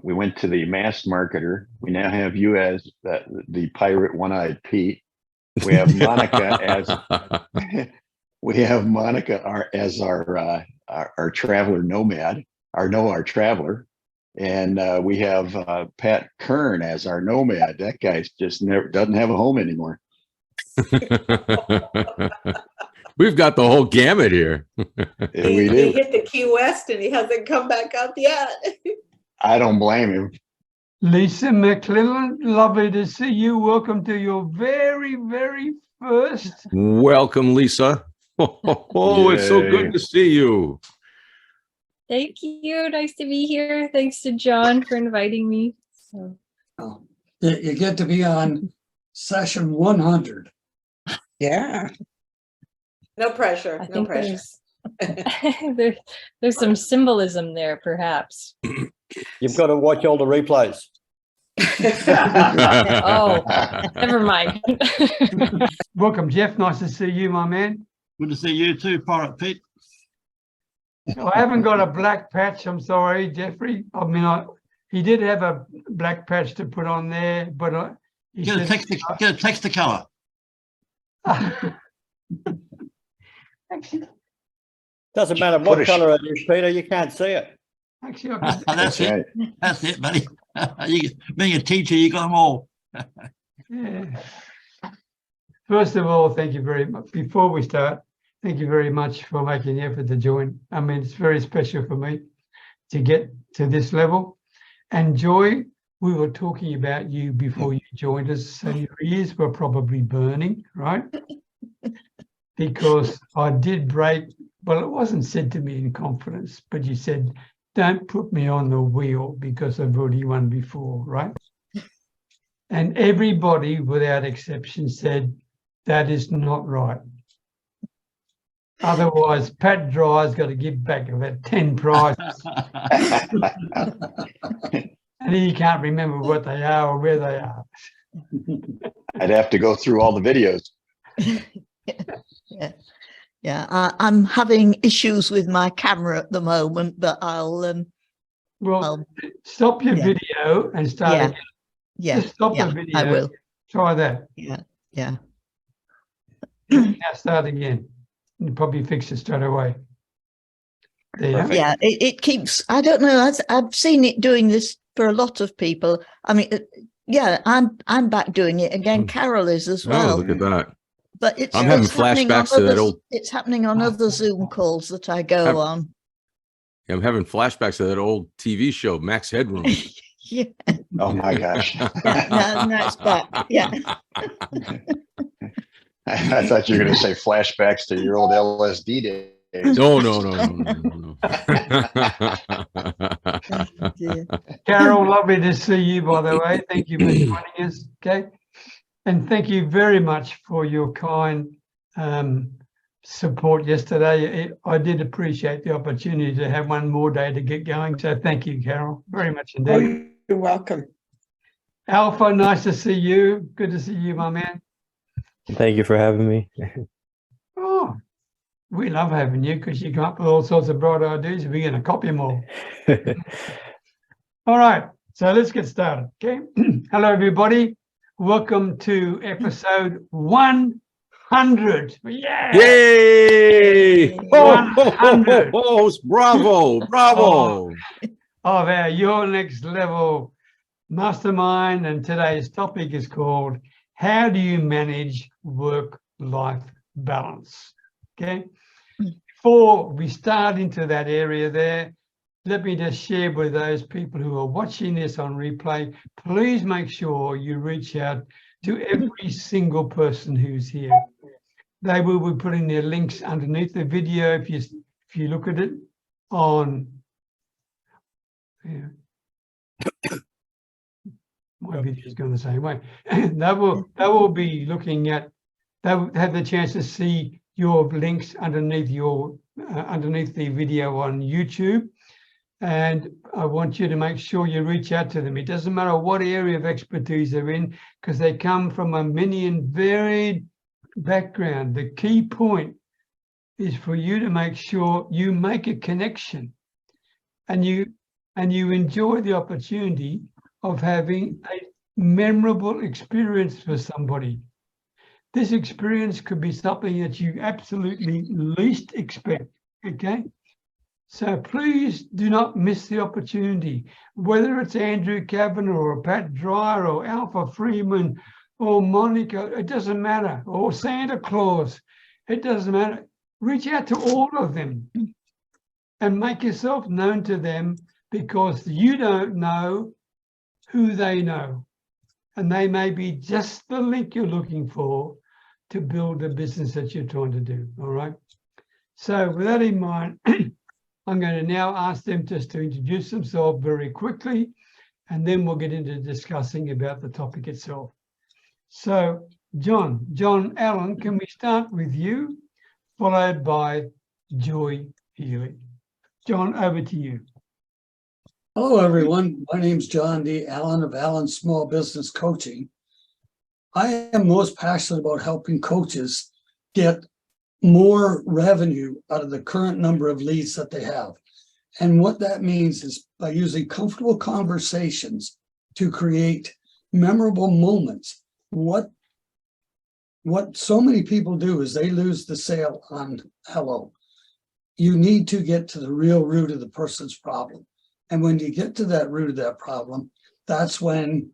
we went to the mass marketer. We now have you as the pirate one-eyed Pete. We have Monica as as our traveler nomad, our traveler, and we have Pat Kern as our nomad. That guy's just doesn't have a home anymore. We've got the whole gamut here. We do. He hit the Key West and he hasn't come back up yet. I don't blame him. Lisa McClelland, lovely to see you. Welcome to your very, very first. Welcome, Lisa. It's so good to see you. Thank you. Nice to be here. Thanks to John for inviting me. So. Oh, you get to be on session 100. Yeah. No pressure. I No think pressure. there's some symbolism there, perhaps. You've got to watch all the replays. Oh, never mind. Welcome, Jeff. Nice to see you, my man. Good to see you too, Pirate Pete. I haven't got a black patch. I'm sorry, Jeffrey. I mean, he did have a black patch to put on there, but Get a Technicolor. Actually, Doesn't matter what colour it is, Peter, you can't see it. actually, That's it. Right. That's it, buddy. Being a teacher, you got them all. yeah. First of all, thank you very much. Before we start, thank you very much for making the effort to join. I mean, it's very special for me to get to this level. And Joy, we were talking about you before you joined us, so your ears were probably burning, right? Because I did break, well, it wasn't said to me in confidence, but you said, don't put me on the wheel because I've already won before, right? And everybody, without exception, said, that is not right. Otherwise, Pat Dryer's got to give back about 10 prizes. And he can't remember what they are or where they are. I'd have to go through all the videos. Yeah. I'm having issues with my camera at the moment, but I'll stop your video and start again. Yeah, Just stop the video. I will. Try that. Yeah. Now start again. You probably fix it straight away. There. Yeah, it keeps, I don't know, I've seen it doing this for a lot of people. I mean, I'm back doing it again. Carol is as well. Oh, look at that. But I'm having flashbacks to that old. It's happening on other Zoom calls that I go on. I'm having flashbacks to that old TV show, Max Headroom. Yeah. Oh my gosh. Now it's back. Yeah. I thought you were going to say flashbacks to your old LSD days. No. Carol, lovely to see you, by the way. Thank you for joining us. Okay. And thank you very much for your kind support yesterday. I did appreciate the opportunity to have one more day to get going. So thank you, Carol, very much indeed. Oh, you're welcome. Alpha, nice to see you. Good to see you, my man. Thank you for having me. Oh, we love having you because you come up with all sorts of bright ideas. We're going to copy them all. All right, so let's get started. Okay. Hello, everybody. Welcome to episode 100. Yeah. Yay! 100. Bravo! Of our Your Next Level Mastermind, and today's topic is called How Do You Manage Work-Life Balance? Okay. Before we start into that area there, let me just share with those people who are watching this on replay, please make sure you reach out to every single person who's here. They will be putting their links underneath the video if you look at it on my video is going the same way. They will be looking at, they'll have the chance to see your links underneath underneath the video on YouTube. And I want you to make sure you reach out to them. It doesn't matter what area of expertise they're in, because they come from a many and varied background. The key point is for you to make sure you make a connection and you and you enjoy the opportunity of having a memorable experience for somebody. This experience could be something that you absolutely least expect, okay? So please do not miss the opportunity, whether it's Andrew Kavanagh or Pat Dryer or Alpha Freeman or Monica, it doesn't matter, or Santa Claus, it doesn't matter. Reach out to all of them and make yourself known to them, because you don't know who they know. And they may be just the link you're looking for to build the business that you're trying to do, all right? So with that in mind, I'm going to now ask them just to introduce themselves very quickly, and then we'll get into discussing about the topic itself. So John Allen, can we start with you, followed by Joy Healy? John, over to you. Hello, everyone. My name's John D. Allen of Allen Small Business Coaching. I am most passionate about helping coaches get more revenue out of the current number of leads that they have. And what that means is by using comfortable conversations to create memorable moments. What so many people do is they lose the sale on hello. You need to get to the real root of the person's problem. And when you get to that root of that problem, that's when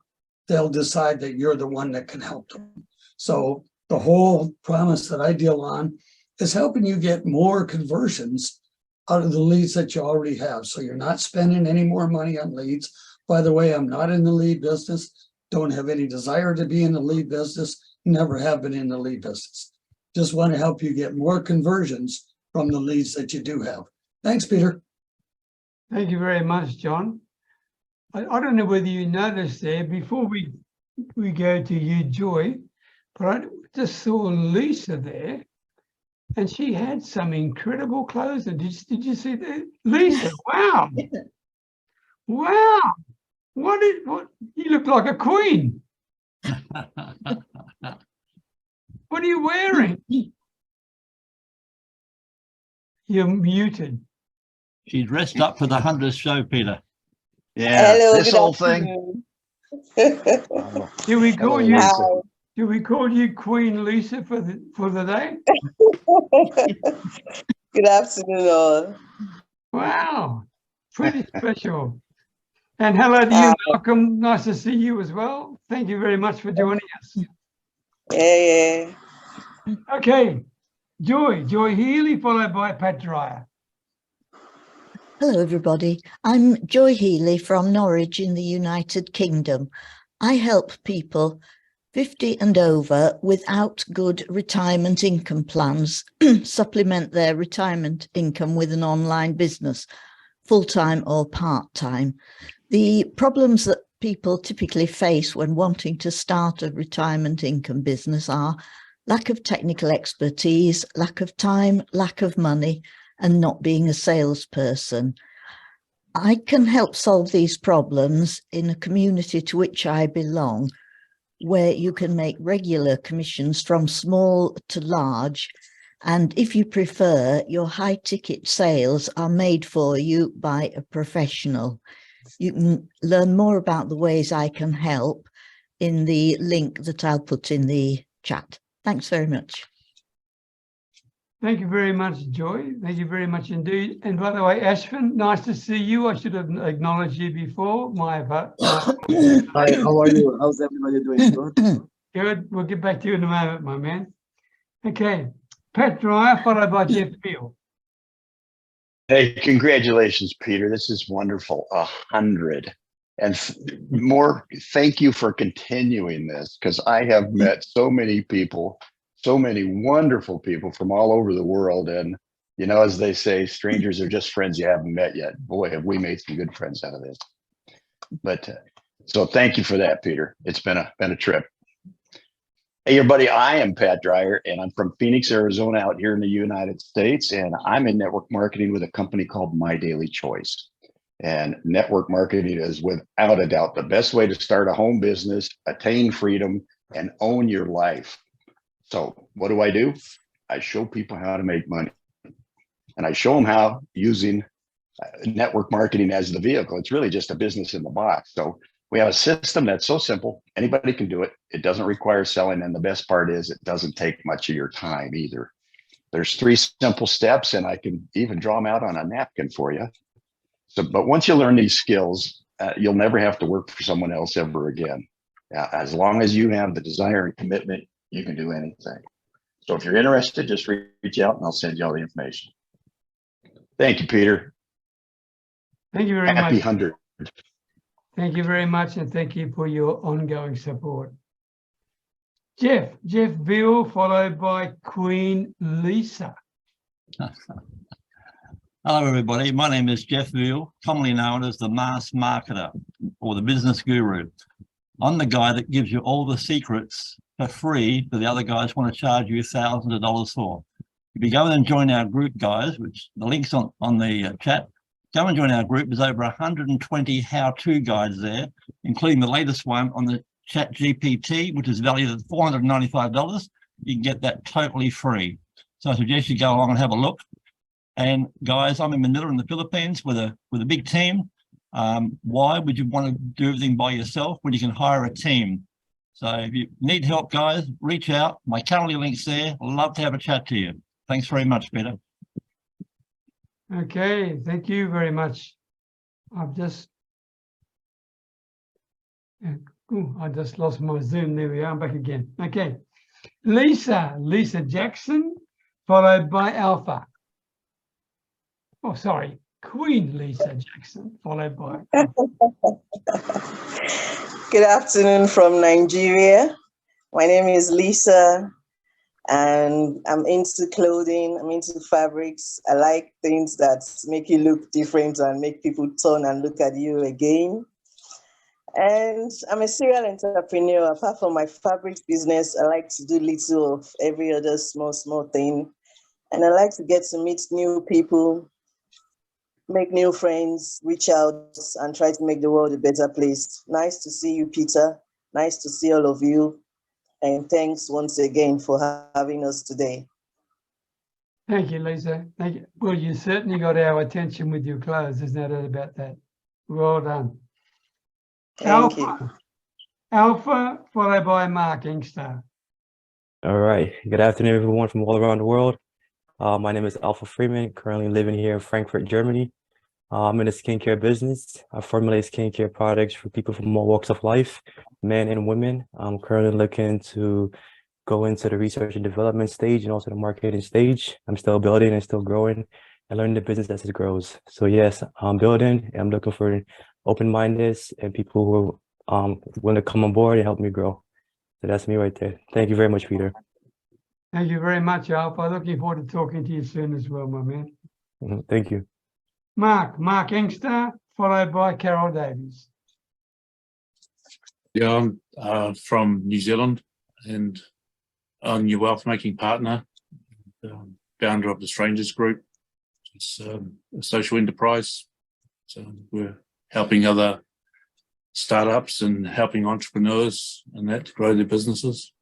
they'll decide that you're the one that can help them. So the whole promise that I deal on is helping you get more conversions out of the leads that you already have. So you're not spending any more money on leads. By the way, I'm not in the lead business, don't have any desire to be in the lead business, never have been in the lead business. Just want to help you get more conversions from the leads that you do have. Thanks, Peter. Thank you very much, John. I don't know whether you noticed there, before we go to you, Joy, but I just saw Lisa there, and she had some incredible clothes. And did you see that? Lisa, wow. Wow. What you look like a queen. What are you wearing? You're muted. She dressed up for the 100th show, Peter. Yeah, Hello, this good whole thing. afternoon. Do we call Hello, you? Lisa. Do we call you Queen Lisa for the day? Good afternoon, all. Wow, pretty special. And hello to you, Malcolm. Nice to see you as well. Thank you very much for joining us. Yeah. Okay, Joy Healy, followed by Pat Dryer. Hello, everybody. I'm Joy Healy from Norwich in the United Kingdom. I help people 50 and over without good retirement income plans supplement their retirement income with an online business, full-time or part-time. The problems that people typically face when wanting to start a retirement income business are lack of technical expertise, lack of time, lack of money, and not being a salesperson. I can help solve these problems in a community to which I belong, where you can make regular commissions from small to large. And if you prefer, your high ticket sales are made for you by a professional. You can learn more about the ways I can help in the link that I'll put in the chat. Thanks very much. Thank you very much, Joy. Thank you very much indeed. And by the way, Ashvin, nice to see you. I should have acknowledged you before. Hi, how are you? How's everybody doing? Good? Good. We'll get back to you in a moment, my man. Okay. Pat Dryer, followed by Jeff Peel. Hey, congratulations, Peter. This is wonderful. 100 and more. Thank you for continuing this, because I have met so many people, so many wonderful people from all over the world. And, you know, as they say, strangers are just friends you haven't met yet. Boy, have we made some good friends out of this. But so thank you for that, Peter. It's been a trip. Hey, everybody, I am Pat Dryer, and I'm from Phoenix, Arizona, out here in the United States. And I'm in network marketing with a company called My Daily Choice. And network marketing is without a doubt the best way to start a home business, attain freedom, and own your life. So what do? I show people how to make money. And I show them how using network marketing as the vehicle. It's really just a business in the box. So we have a system that's so simple. Anybody can do it. It doesn't require selling. And the best part is it doesn't take much of your time either. There's 3 simple steps, and I can even draw them out on a napkin for you. So, but once you learn these skills, you'll never have to work for someone else ever again. As long as you have the desire and commitment, you can do anything. So if you're interested, just reach out and I'll send you all the information. Thank you, Peter. Thank you very Happy much. 100. Thank you very much, and thank you for your ongoing support. Jeff Veal, followed by Queen Lisa. Hello, everybody. My name is Jeff Veal, commonly known as the mass marketer or the business guru. I'm the guy that gives you all the secrets for free that the other guys want to charge you thousands of dollars for. If you go and join our group, guys, which the link's on the chat, go and join our group. There's over 120 how-to guides there, including the latest one on the Chat GPT, which is valued at $495. You can get that totally free. So I suggest you go along and have a look. And guys, I'm in Manila in the Philippines with a big team. Why would you want to do everything by yourself when you can hire a team? So if you need help, guys, reach out. My Calendly link's there. I'd love to have a chat to you. Thanks very much, Peter. Okay, thank you very much. I just lost my Zoom. There we are. I'm back again. Okay, Lisa Jackson, followed by Alpha. Oh, sorry, Queen Lisa Jackson, followed by. Good afternoon from Nigeria. My name is Lisa, and I'm into clothing. I'm into fabrics. I like things that make you look different and make people turn and look at you again. And I'm a serial entrepreneur. Apart from my fabrics business, I like to do little of every other small thing. And I like to get to meet new people, make new friends, reach out and try to make the world a better place. Nice to see you, Peter. Nice to see all of you. And thanks once again for having us today. Thank you, Lisa. Thank you. Well, you certainly got our attention with your clothes. There's no doubt about that. Well done. Thank you. Alpha, followed by Mark Inkster. All right. Good afternoon, everyone from all around the world. My name is Alpha Freeman, currently living here in Frankfurt, Germany. I'm in the skincare business. I formulate skincare products for people from all walks of life, men and women. I'm currently looking to go into the research and development stage and also the marketing stage. I'm still building and still growing and learning the business as it grows. So yes, I'm building and I'm looking for open-mindedness and people who want to come on board and help me grow. So that's me right there. Thank you very much, Peter. Thank you very much, Alpha. Looking forward to talking to you soon as well, my man. Thank you. Mark Inkster, followed by Carol Davies. Yeah, I'm from New Zealand and I'm your wealth making partner, founder of the Strangers Group. It's a social enterprise. So we're helping other startups and helping entrepreneurs and that to grow their businesses.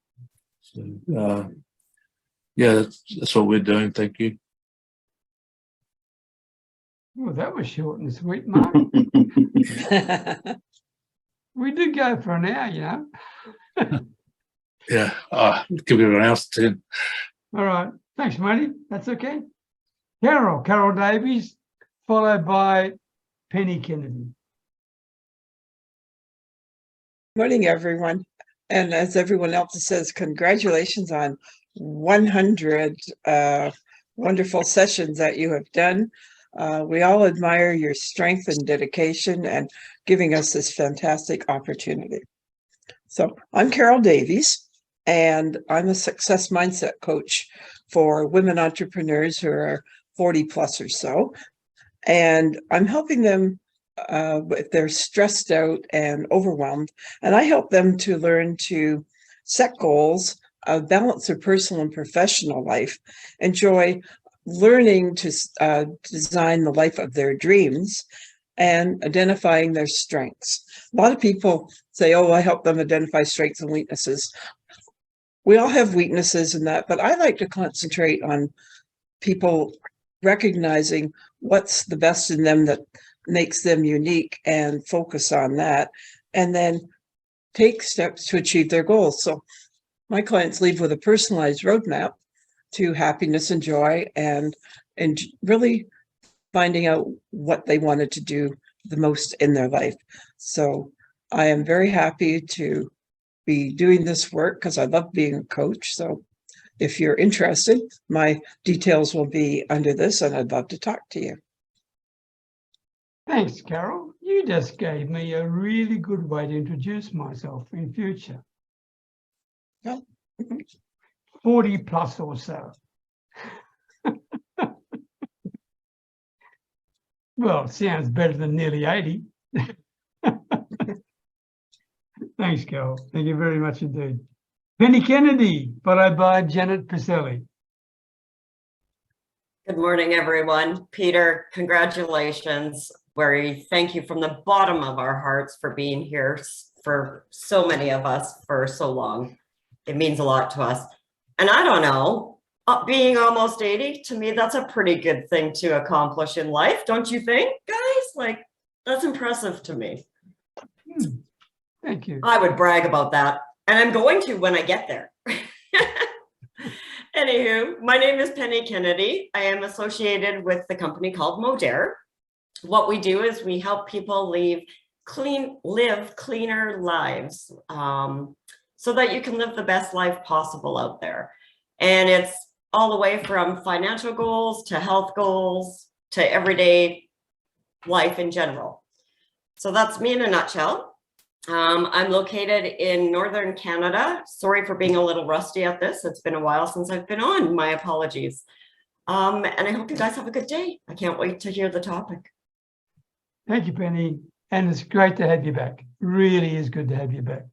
So yeah, that's what we're doing. Thank you. Well, that was short and sweet, Mark. We did go for an hour, you know. Yeah, give everyone else 10. All right. Thanks, matey. That's okay. Carol Davies, followed by Penny Kennedy. Morning, everyone. And as everyone else says, congratulations on 100 wonderful sessions that you have done. We all admire your strength and dedication and giving us this fantastic opportunity. So I'm Carol Davies, and I'm a success mindset coach for women entrepreneurs who are 40 plus or so. And I'm helping them if they're stressed out and overwhelmed. And I help them to learn to set goals, balance their personal and professional life, enjoy learning to design the life of their dreams, and identifying their strengths. A lot of people say, oh, I help them identify strengths and weaknesses. We all have weaknesses in that, but I like to concentrate on people recognizing what's the best in them that makes them unique and focus on that, and then take steps to achieve their goals. So my clients leave with a personalized roadmap to happiness and joy, and really finding out what they wanted to do the most in their life. So I am very happy to be doing this work because I love being a coach. So if you're interested, my details will be under this, and I'd love to talk to you. Thanks, Carol. You just gave me a really good way to introduce myself in future. Yeah. 40 plus or so. Well, sounds better than nearly 80. Thanks, Carol. Thank you very much indeed. Penny Kennedy, followed by Janet Piselli. Good morning, everyone. Peter, congratulations. We thank you from the bottom of our hearts for being here for so many of us for so long. It means a lot to us. And I don't know, being almost 80, to me, that's a pretty good thing to accomplish in life. Don't you think, guys? Like, that's impressive to me. Thank you. I would brag about that. And I'm going to when I get there. Anywho, my name is Penny Kennedy. I am associated with the company called Modere. What we do is we help people live cleaner lives so that you can live the best life possible out there. And it's all the way from financial goals to health goals to everyday life in general. So that's me in a nutshell. I'm located in Northern Canada. Sorry for being a little rusty at this. It's been a while since I've been on. My apologies. And I hope you guys have a good day. I can't wait to hear the topic. Thank you, Penny. And it's great to have you back. Really is good to have you back.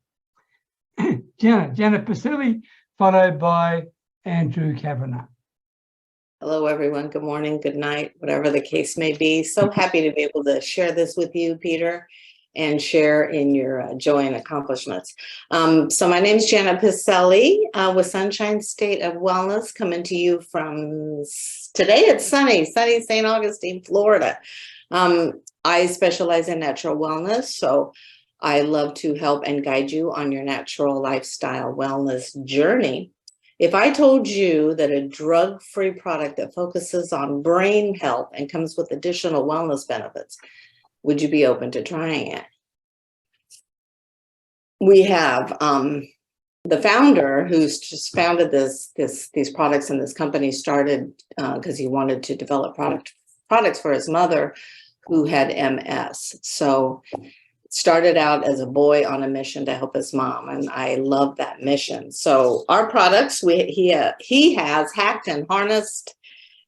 Janet Piselli, followed by Andrew Kavanagh. Hello, everyone. Good morning, good night, whatever the case may be. So happy to be able to share this with you, Peter, and share in your joy and accomplishments. So my name is Janet Piselli with Sunshine State of Wellness, coming to you from, today it's sunny St. Augustine, Florida. I specialize in natural wellness, so I love to help and guide you on your natural lifestyle wellness journey. If I told you that a drug-free product that focuses on brain health and comes with additional wellness benefits, would you be open to trying it? We have the founder who's just founded these products, and this company started because he wanted to develop products for his mother who had MS. So started out as a boy on a mission to help his mom, and I love that mission. So our products, he has hacked and harnessed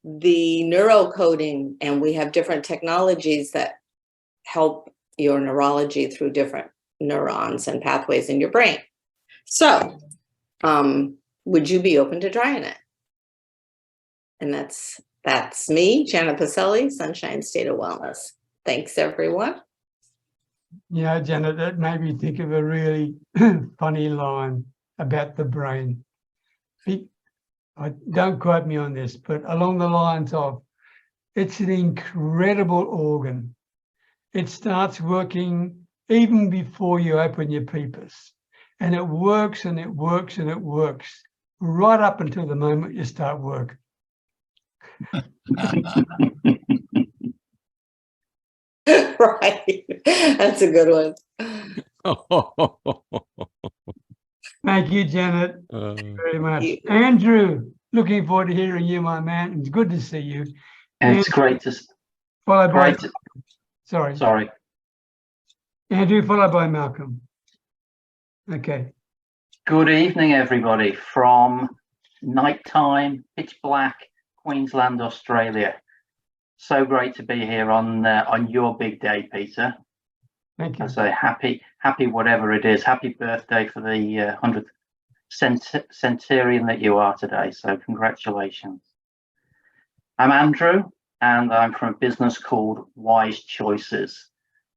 the neurocoding, and we have different technologies that help your neurology through different neurons and pathways in your brain. So would you be open to trying it? And that's me, Janet Piselli, Sunshine State of Wellness. Thanks, everyone. Yeah, Janet, that made me think of a really funny line about the brain. Don't quote me on this, but along the lines of, it's an incredible organ. It starts working even before you open your peepers. And it works and it works and it works right up until the moment you start work. Right. That's a good one. Thank you, Janet. Thank you very much. Andrew, looking forward to hearing you, my man. It's good to see you. And it's great to followed by sorry. Andrew, followed by Malcolm. Okay. Good evening, everybody, from nighttime, pitch black, Queensland, Australia. So great to be here on your big day, Peter. Thank you. I say happy whatever it is. Happy birthday for the 100th centurion that you are today. So congratulations. I'm Andrew, and I'm from a business called Wise Choices.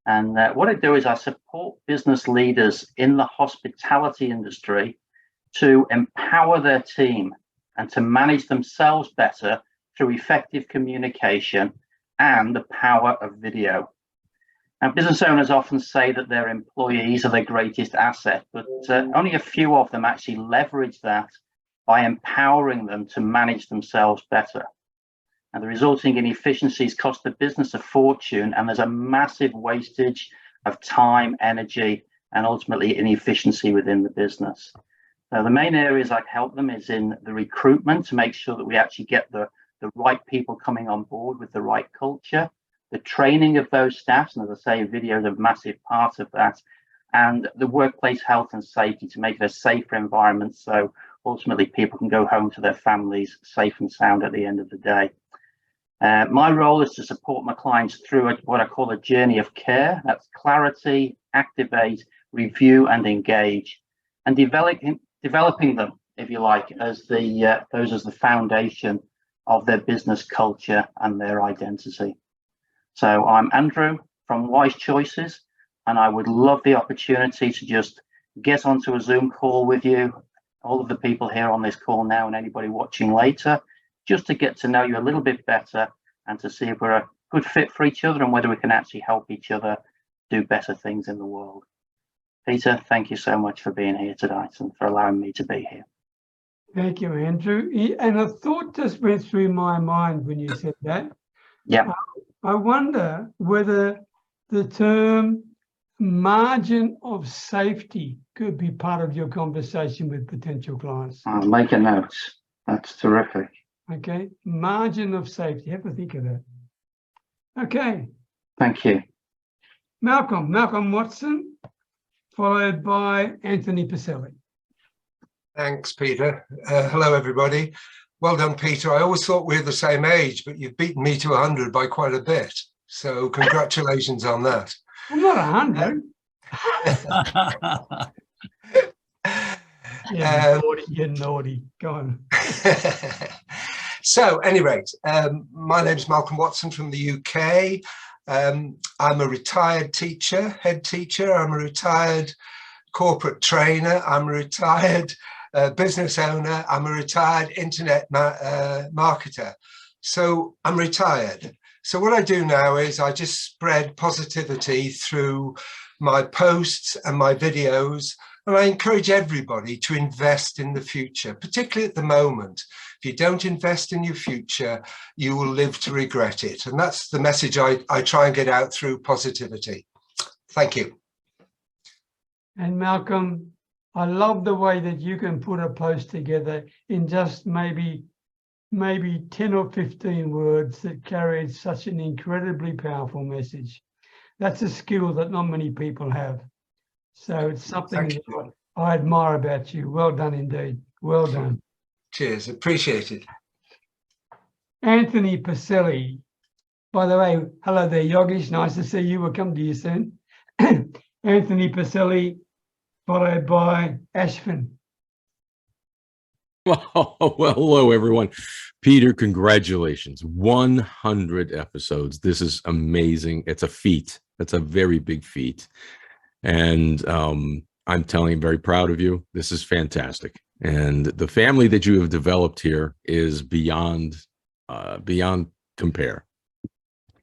And what I do is I support business leaders in the hospitality industry to empower their team and to manage themselves better through effective communication and the power of video. Now, business owners often say that their employees are their greatest asset, but only a few of them actually leverage that by empowering them to manage themselves better. And the resulting inefficiencies cost the business a fortune, and there's a massive wastage of time, energy, and ultimately inefficiency within the business. So the main areas I help them is in the recruitment, to make sure that we actually get the right people coming on board with the right culture, the training of those staffs, and as I say, video is a massive part of that, and the workplace health and safety to make it a safer environment so ultimately people can go home to their families safe and sound at the end of the day. My role is to support my clients through what I call a journey of care. That's clarity, activate, review, and engage, and developing them, if you like, as the foundation of their business culture and their identity. So I'm Andrew from Wise Choices, and I would love the opportunity to just get onto a Zoom call with you, all of the people here on this call now and anybody watching later, just to get to know you a little bit better and to see if we're a good fit for each other and whether we can actually help each other do better things in the world. Peter, thank you so much for being here tonight and for allowing me to be here. Thank you, Andrew. And a thought just went through my mind when you said that. Yeah. I wonder whether the term margin of safety could be part of your conversation with potential clients. I'll make a note. That's terrific. Okay, margin of safety. Have to think of that. Okay. Thank you. Malcolm Watson, followed by Anthony Piselli. Thanks, Peter. Hello, everybody. Well done, Peter. I always thought we were the same age, but you've beaten me to 100 by quite a bit. So congratulations on that. I'm not 100. You're naughty. Go on. So, at any rate, my name is Malcolm Watson from the UK. I'm a retired teacher, head teacher. I'm a retired corporate trainer. I'm a retired business owner. I'm a retired internet marketer. So I'm retired. So what I do now is I just spread positivity through my posts and my videos. And I encourage everybody to invest in the future, particularly at the moment. If you don't invest in your future, you will live to regret it. And that's the message I try and get out through positivity. Thank you. And Malcolm, I love the way that you can put a post together in just maybe 10 or 15 words that carry such an incredibly powerful message. That's a skill that not many people have. So it's something that I admire about you. Well done indeed. Well done. Cheers. Appreciate it. Anthony Piselli. By the way, hello there, Yogesh. Nice to see you. We'll come to you soon. Anthony Piselli, followed by Ashvin. Well, hello, everyone. Peter, congratulations. 100 episodes. This is amazing. It's a feat. It's a very big feat. And I'm telling you, very proud of you. This is fantastic. And the family that you have developed here is beyond compare.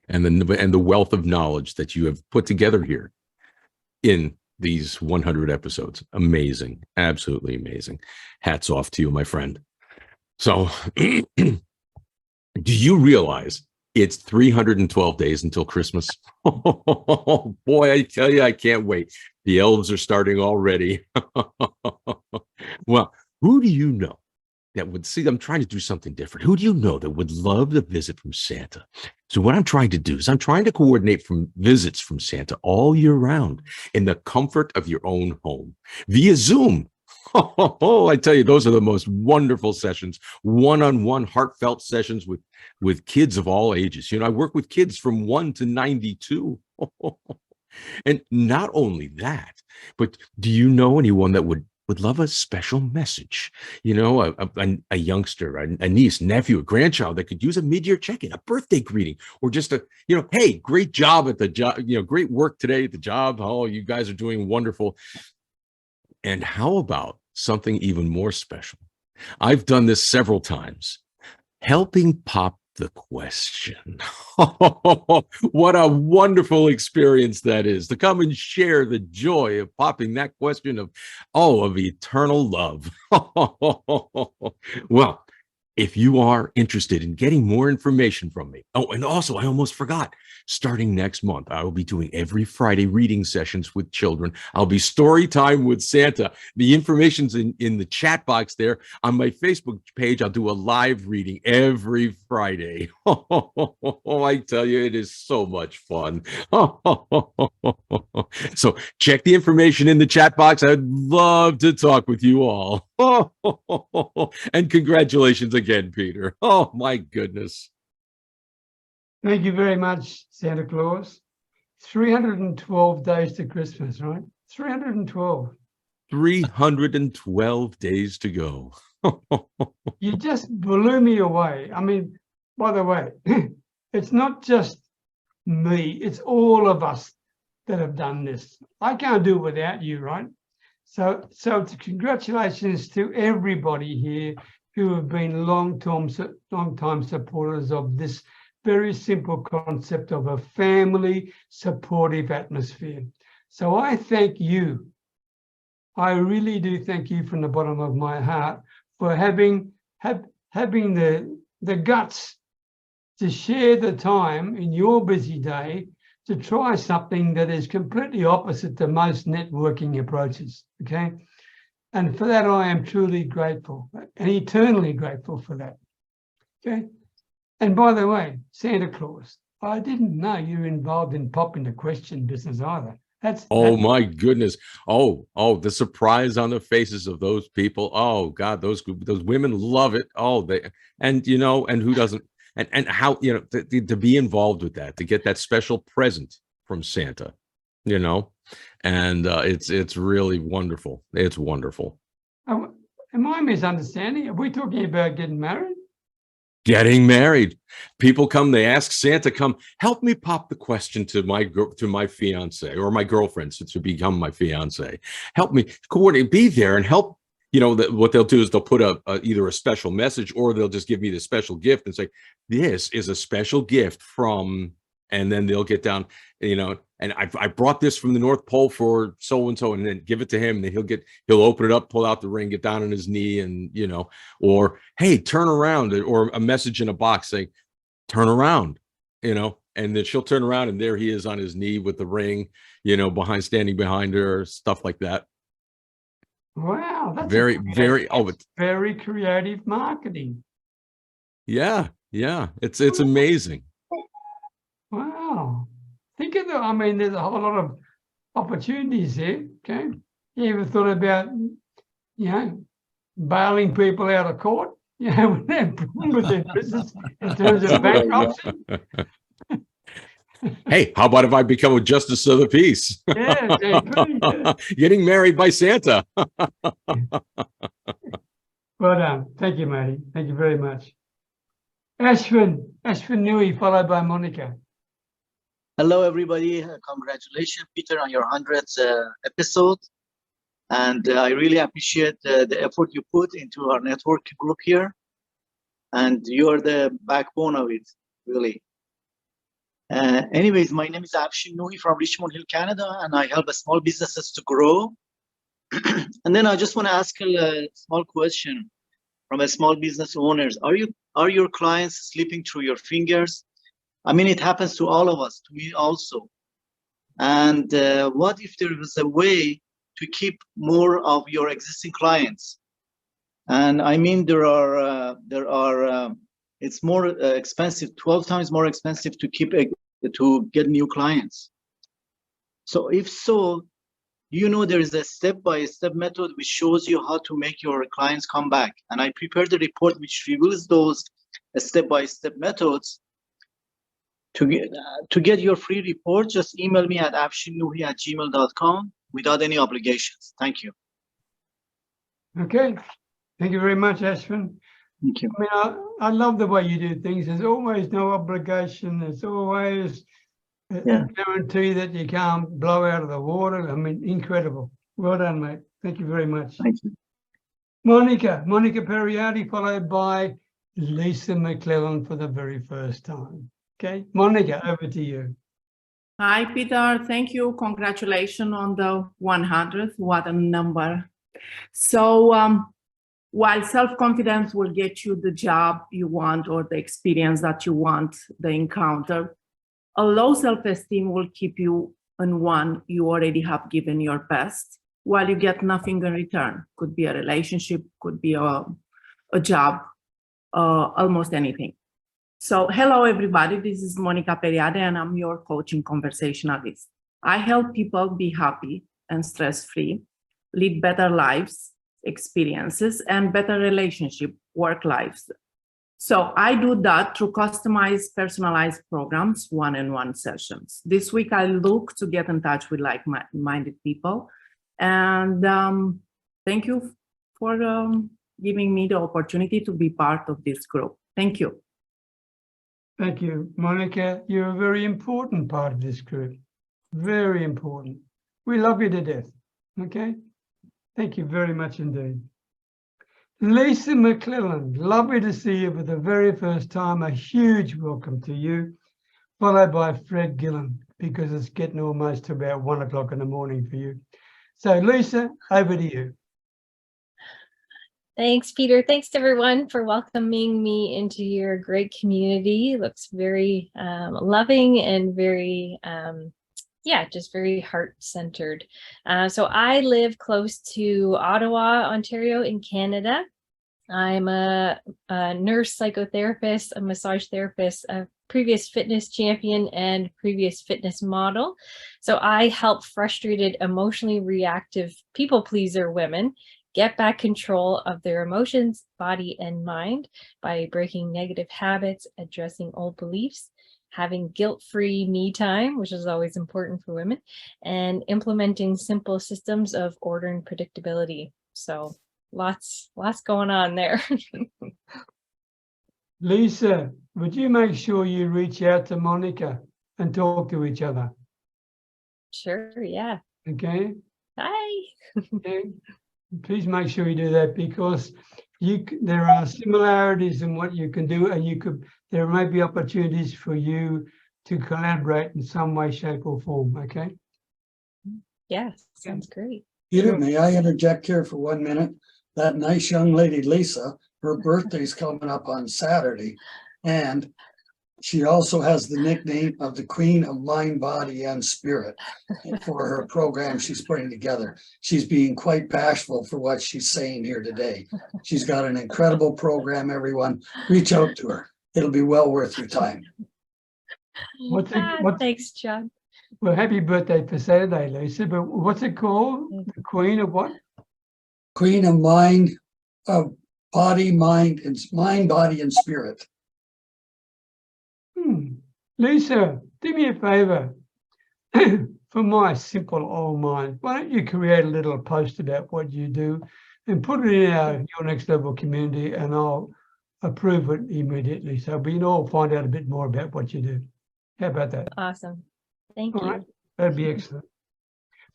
And the wealth of knowledge that you have put together here in these 100 episodes. Amazing. Absolutely amazing. Hats off to you, my friend. So do you realize it's 312 days until Christmas? Oh, boy, I tell you, I can't wait. The elves are starting already. Well, who do you know that would see? I'm trying to do something different. Who do you know that would love a visit from Santa? So what I'm trying to do is I'm trying to coordinate visits from Santa all year round in the comfort of your own home via Zoom. Oh, I tell you, those are the most wonderful sessions, one-on-one heartfelt sessions with kids of all ages. You know, I work with kids from 1 to 92. And not only that, but do you know anyone that would love a special message? You know, a youngster, a niece, nephew, a grandchild that could use a mid-year check-in, a birthday greeting, or just hey, great job at the job, great work today at the job. Oh, you guys are doing wonderful. And how about something even more special? I've done this several times, helping pop the question. What a wonderful experience that is, to come and share the joy of popping that question of eternal love. Well, if you are interested in getting more information from me, and also I almost forgot, starting next month, I will be doing every Friday reading sessions with children. I'll be story time with Santa. The information's in the chat box there. On my Facebook page, I'll do a live reading every Friday. I tell you, it is so much fun. So check the information in the chat box. I'd love to talk with you all. And congratulations again, Peter. Oh, my goodness. Thank you very much, Santa Claus. 312 days to Christmas, right? 312. 312 days to go. You just blew me away. I mean, by the way, it's not just me, it's all of us that have done this. I can't do it without you, right? So congratulations to everybody here who have been long-time supporters of this very simple concept of a family supportive atmosphere. So I thank you. I really do thank you from the bottom of my heart for having the guts to share the time in your busy day to try something that is completely opposite to most networking approaches, okay? And for that, I am truly grateful and eternally grateful for that, okay? And by the way, Santa Claus, I didn't know you were involved in popping the question business either. Oh my goodness. Oh, the surprise on the faces of those people. Oh God, those women love it. Oh, and who doesn't? And how, to be involved with that, to get that special present from Santa, and it's really wonderful. It's wonderful. Am I misunderstanding? Are we talking about getting married? Getting married. People come, they ask Santa, come help me pop the question to my fiance or my girlfriend to become my fiance. Help me coordinate, be there and help. What they'll do is they'll put either a special message or they'll just give me the special gift and say, this is a special gift from, and then they'll get down, and I brought this from the North Pole for so-and-so, and then give it to him, and then he'll open it up, pull out the ring, get down on his knee, and, or, hey, turn around, or a message in a box saying, turn around, and then she'll turn around and there he is on his knee with the ring, standing behind her, or stuff like that. Wow, that's very very creative marketing. Yeah, it's amazing. Wow, think of there's a whole lot of opportunities here. Okay, you ever thought about bailing people out of court? With their business in terms of bankruptcy. Hey, how about if I become a justice of the peace? Yeah. Getting married by Santa. Well done. Thank you, Matty. Thank you very much. Ashwin Nui, followed by Monica. Hello, everybody. Congratulations, Peter, on your 100th episode. And I really appreciate the effort you put into our network group here. And you're the backbone of it, really. Anyways, my name is Passion Motivator from Richmond Hill, Canada, and I help small businesses to grow. And then I just want to ask a small question from a small business owners. Are your clients slipping through your fingers? I mean, it happens to all of us, to me also. And what if there was a way to keep more of your existing clients? And I mean, it's more expensive, 12 times more expensive to get new clients. So if so, there is a step-by-step method which shows you how to make your clients come back. And I prepared a report which reveals those step-by-step methods. To get your free report, just email me at afshinnuhi@gmail.com without any obligations. Thank you. Okay. Thank you very much, Ashwin. Thank you. I love the way you do things. There's always no obligation. There's always a guarantee that you can't blow out of the water. I mean, incredible. Well done, mate. Thank you very much. Thank you. Monica Perriardi, followed by Lisa McClelland for the very first time. Okay, Monica, over to you. Hi, Peter. Thank you. Congratulations on the 100th. What a number. So while self-confidence will get you the job you want or the experience that you want, the encounter, a low self-esteem will keep you in one you already have given your best while you get nothing in return. Could be a relationship, could be a job, almost anything. So hello, everybody. This is Monica Periade, and I'm your coaching conversationalist. I help people be happy and stress-free, lead better lives, experiences, and better relationship, work lives. So I do that through customized, personalized programs, one-on-one sessions. This week, I look to get in touch with like-minded people. And thank you for giving me the opportunity to be part of this group. Thank you. Thank you, Monica. You're a very important part of this group. Very important. We love you to death. Okay? Thank you very much indeed. Lisa McClelland, lovely to see you for the very first time. A huge welcome to you, followed by Fred Gillen, because it's getting almost to about 1 o'clock in the morning for you. So Lisa, over to you. Thanks, Peter. Thanks, everyone, for welcoming me into your great community. It looks very loving and very, yeah, just very heart-centered. So I live close to Ottawa, Ontario in Canada. I'm a nurse psychotherapist, a massage therapist, a previous fitness champion, and previous fitness model. So I help frustrated, emotionally reactive people pleaser women get back control of their emotions, body, and mind by breaking negative habits, addressing old beliefs, having guilt-free me time, which is always important for women, and implementing simple systems of order and predictability. So lots going on there. Lisa, would you make sure you reach out to Monica and talk to each other? Sure, yeah. Okay. Hi. Okay. Please make sure you do that, because there are similarities in what you can do, and there may be opportunities for you to collaborate in some way, shape, or form. Okay. Yes, sounds great. Peter, may I interject here for 1 minute? That nice young lady, Lisa, her birthday's coming up on Saturday, and she also has the nickname of the Queen of Mind, Body, and Spirit for her program she's putting together. She's being quite bashful for what she's saying here today. She's got an incredible program, everyone. Reach out to her. It'll be well worth your time. Thanks, John. Well, happy birthday for Saturday, Lisa, but what's it called? The Queen of what? Queen of Mind, Body, Mind, Body, and Spirit. Lisa, do me a favor. For my simple old mind, why don't you create a little post about what you do and put it in your Next Level community, and I'll approve it immediately, so we can all find out a bit more about what you do. How about that? Awesome. Thank All you. right. That'd be excellent.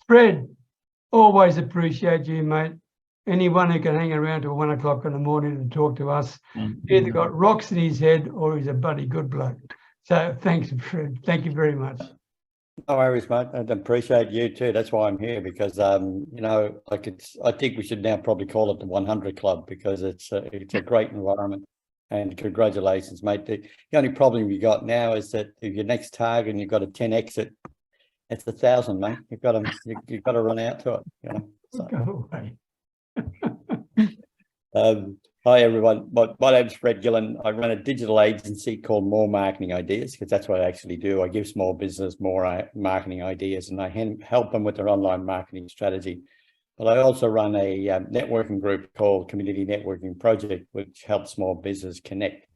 Fred, always appreciate you, mate. Anyone who can hang around till 1 o'clock in the morning to talk to us, either got rocks in his head or he's a bloody good bloke. So thanks, Fred. Thank you very much. No worries, mate. I appreciate you too. That's why I'm here, because you know, I think we should now probably call it the 100 Club, because it's a great environment. And congratulations, mate. The only problem we got now is that if your next target and you've got a 10 exit, it's 1,000, mate. You've got to run out to it. You know. So. Go away. Hi, everyone. My name's Fred Gillen. I run a digital agency called More Marketing Ideas, because that's what I actually do. I give small business more marketing ideas, and I help them with their online marketing strategy. But I also run a networking group called Community Networking Project, which helps small business connect.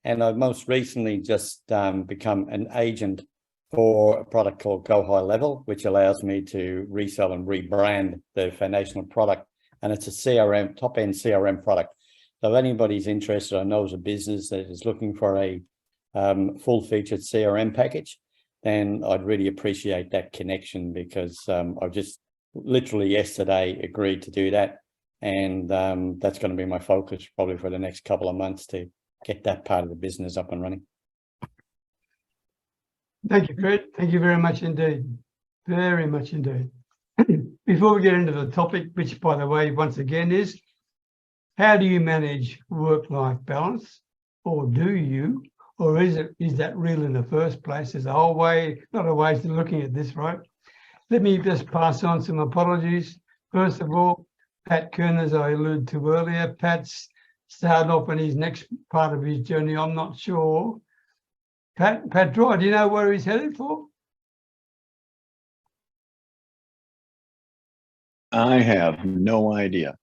And I've most recently just become an agent for a product called Go High Level, which allows me to resell and rebrand the foundational product. And it's a CRM, top-end CRM product. So if anybody's interested, I know is a business that is looking for a full-featured CRM package, then I'd really appreciate that connection, because I've just literally yesterday agreed to do that. And that's going to be my focus probably for the next couple of months, to get that part of the business up and running. Thank you, Fred. Thank you very much indeed. Very much indeed. Before we get into the topic, which, by the way, once again is, how do you manage work-life balance? Or do you? Or is that real in the first place? There's a whole way, lot of ways of looking at this, right? Let me just pass on some apologies. First of all, Pat Kern, as I alluded to earlier, Pat's starting off on his next part of his journey. I'm not sure. Pat Dry, do you know where he's headed for? I have no idea.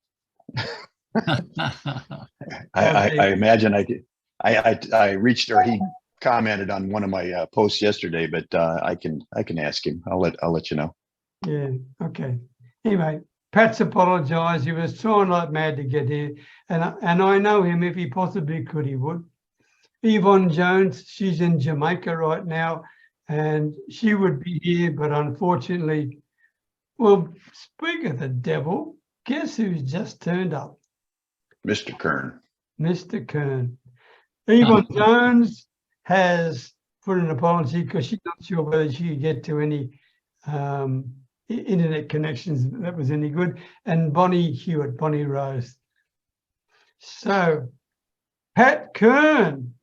I imagine I did. I reached, or he commented on one of my posts yesterday, but I can ask him. I'll let you know. Yeah. Okay. Anyway, Pat's apologised. He was trying like mad to get here, and I know him. If he possibly could, he would. Yvonne Jones, she's in Jamaica right now, and she would be here, but unfortunately, well, speak of the devil, guess who's just turned up? Mr. Kern. Mr. Kern. Yvonne Jones has put an apology because she's not sure whether she could get to any internet connections that was any good. And Bonnie Hewitt, Bonnie Rose. So, Pat Kern,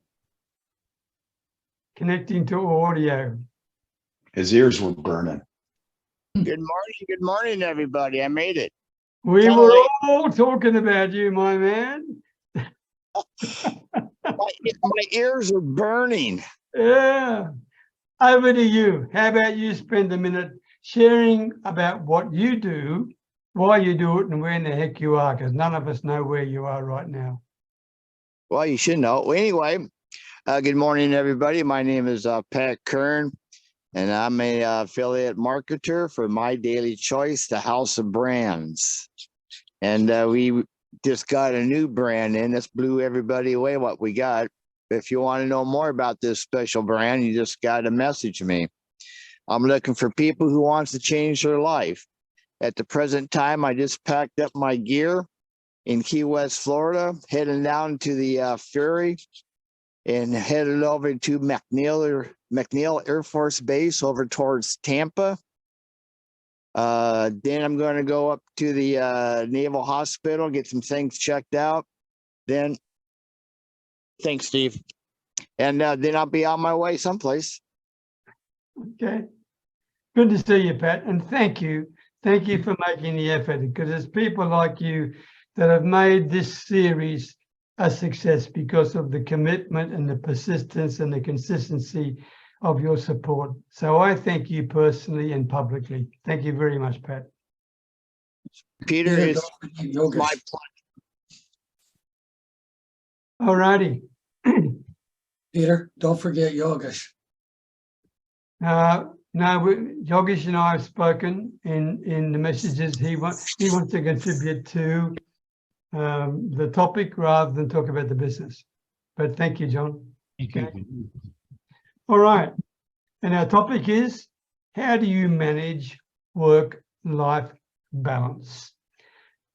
connecting to audio. His ears were burning. Good morning, everybody. I made it. We Kinda were late. all talking about you, my man. My ears are burning. Yeah. Over to you. How about you spend a minute sharing about what you do, why you do it, and where in the heck you are, because none of us know where you are right now. Well, you should know. Well, anyway, good morning, everybody. My name is Pat Kern, and I'm a affiliate marketer for My Daily Choice, the House of Brands. And we just got a new brand in. This blew everybody away what we got. If you want to know more about this special brand, you just got to message me. I'm looking for people who wants to change their life. At the present time, I just packed up my gear in Key West, Florida, heading down to the ferry and headed over to McNeil Air Force Base over towards Tampa. Then I'm going to go up to the Naval Hospital, get some things checked out. Then, thanks, Steve. And then I'll be on my way someplace. Okay. Good to see you, Pat. And thank you. Thank you for making the effort, because it's people like you that have made this series a success because of the commitment and the persistence and the consistency of your support. So I thank you personally and publicly. Thank you very much, Pat. Peter, it's my pleasure. All righty. Peter, don't forget Yogesh. No, Yogesh and I have spoken in the messages. He wants to contribute to the topic rather than talk about the business. But thank you, John. Okay. All right. And our topic is, how do you manage work-life balance?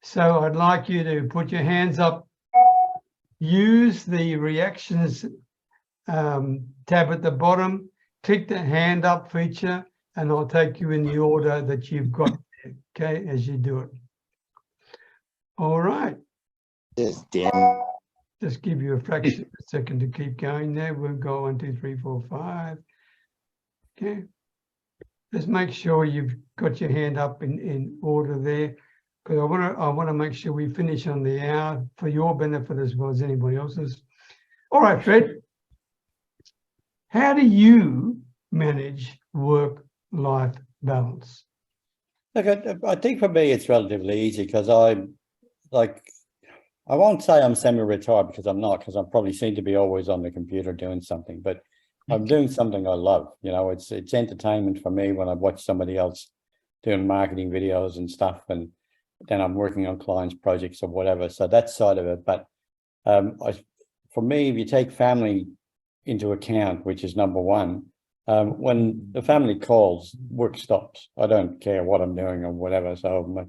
So I'd like you to put your hands up, use the reactions tab at the bottom, click the hand up feature, and I'll take you in the order that you've got there, okay, as you do it. All right. Just give you a fraction of a second to keep going there. We'll go 1, 2, 3, 4, 5. Okay. Just make sure you've got your hand up in order there, because I want to make sure we finish on the hour for your benefit as well as anybody else's. All right, Fred. How do you manage work-life balance? Look, I think for me it's relatively easy, because I won't say I'm semi-retired, because I'm not, because I probably seem to be always on the computer doing something, but I'm doing something I love. You know, it's entertainment for me when I watch somebody else doing marketing videos and stuff, and then I'm working on clients' projects or whatever. So that side of it. But for me, if you take family into account, which is number one, when the family calls, work stops. I don't care what I'm doing or whatever. So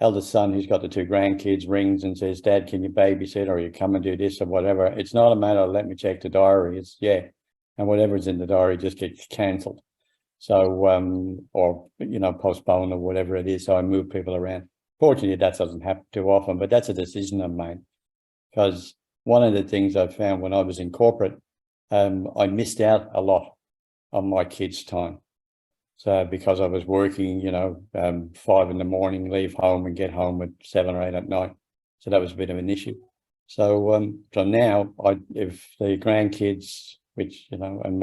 eldest son, who's got the 2 grandkids, rings and says, Dad, can you babysit, or you come and do this or whatever? It's not a matter of let me check the diary. It's yeah. And whatever's in the diary just gets cancelled. So, or, you know, postponed or whatever it is. So I move people around. Fortunately, that doesn't happen too often, but that's a decision I've made. Because one of the things I found when I was in corporate, I missed out a lot on my kids' time. So because I was working, you know, 5 in the morning, leave home and get home at 7 or 8 at night. So that was a bit of an issue. So, so now if the grandkids, which, you know, and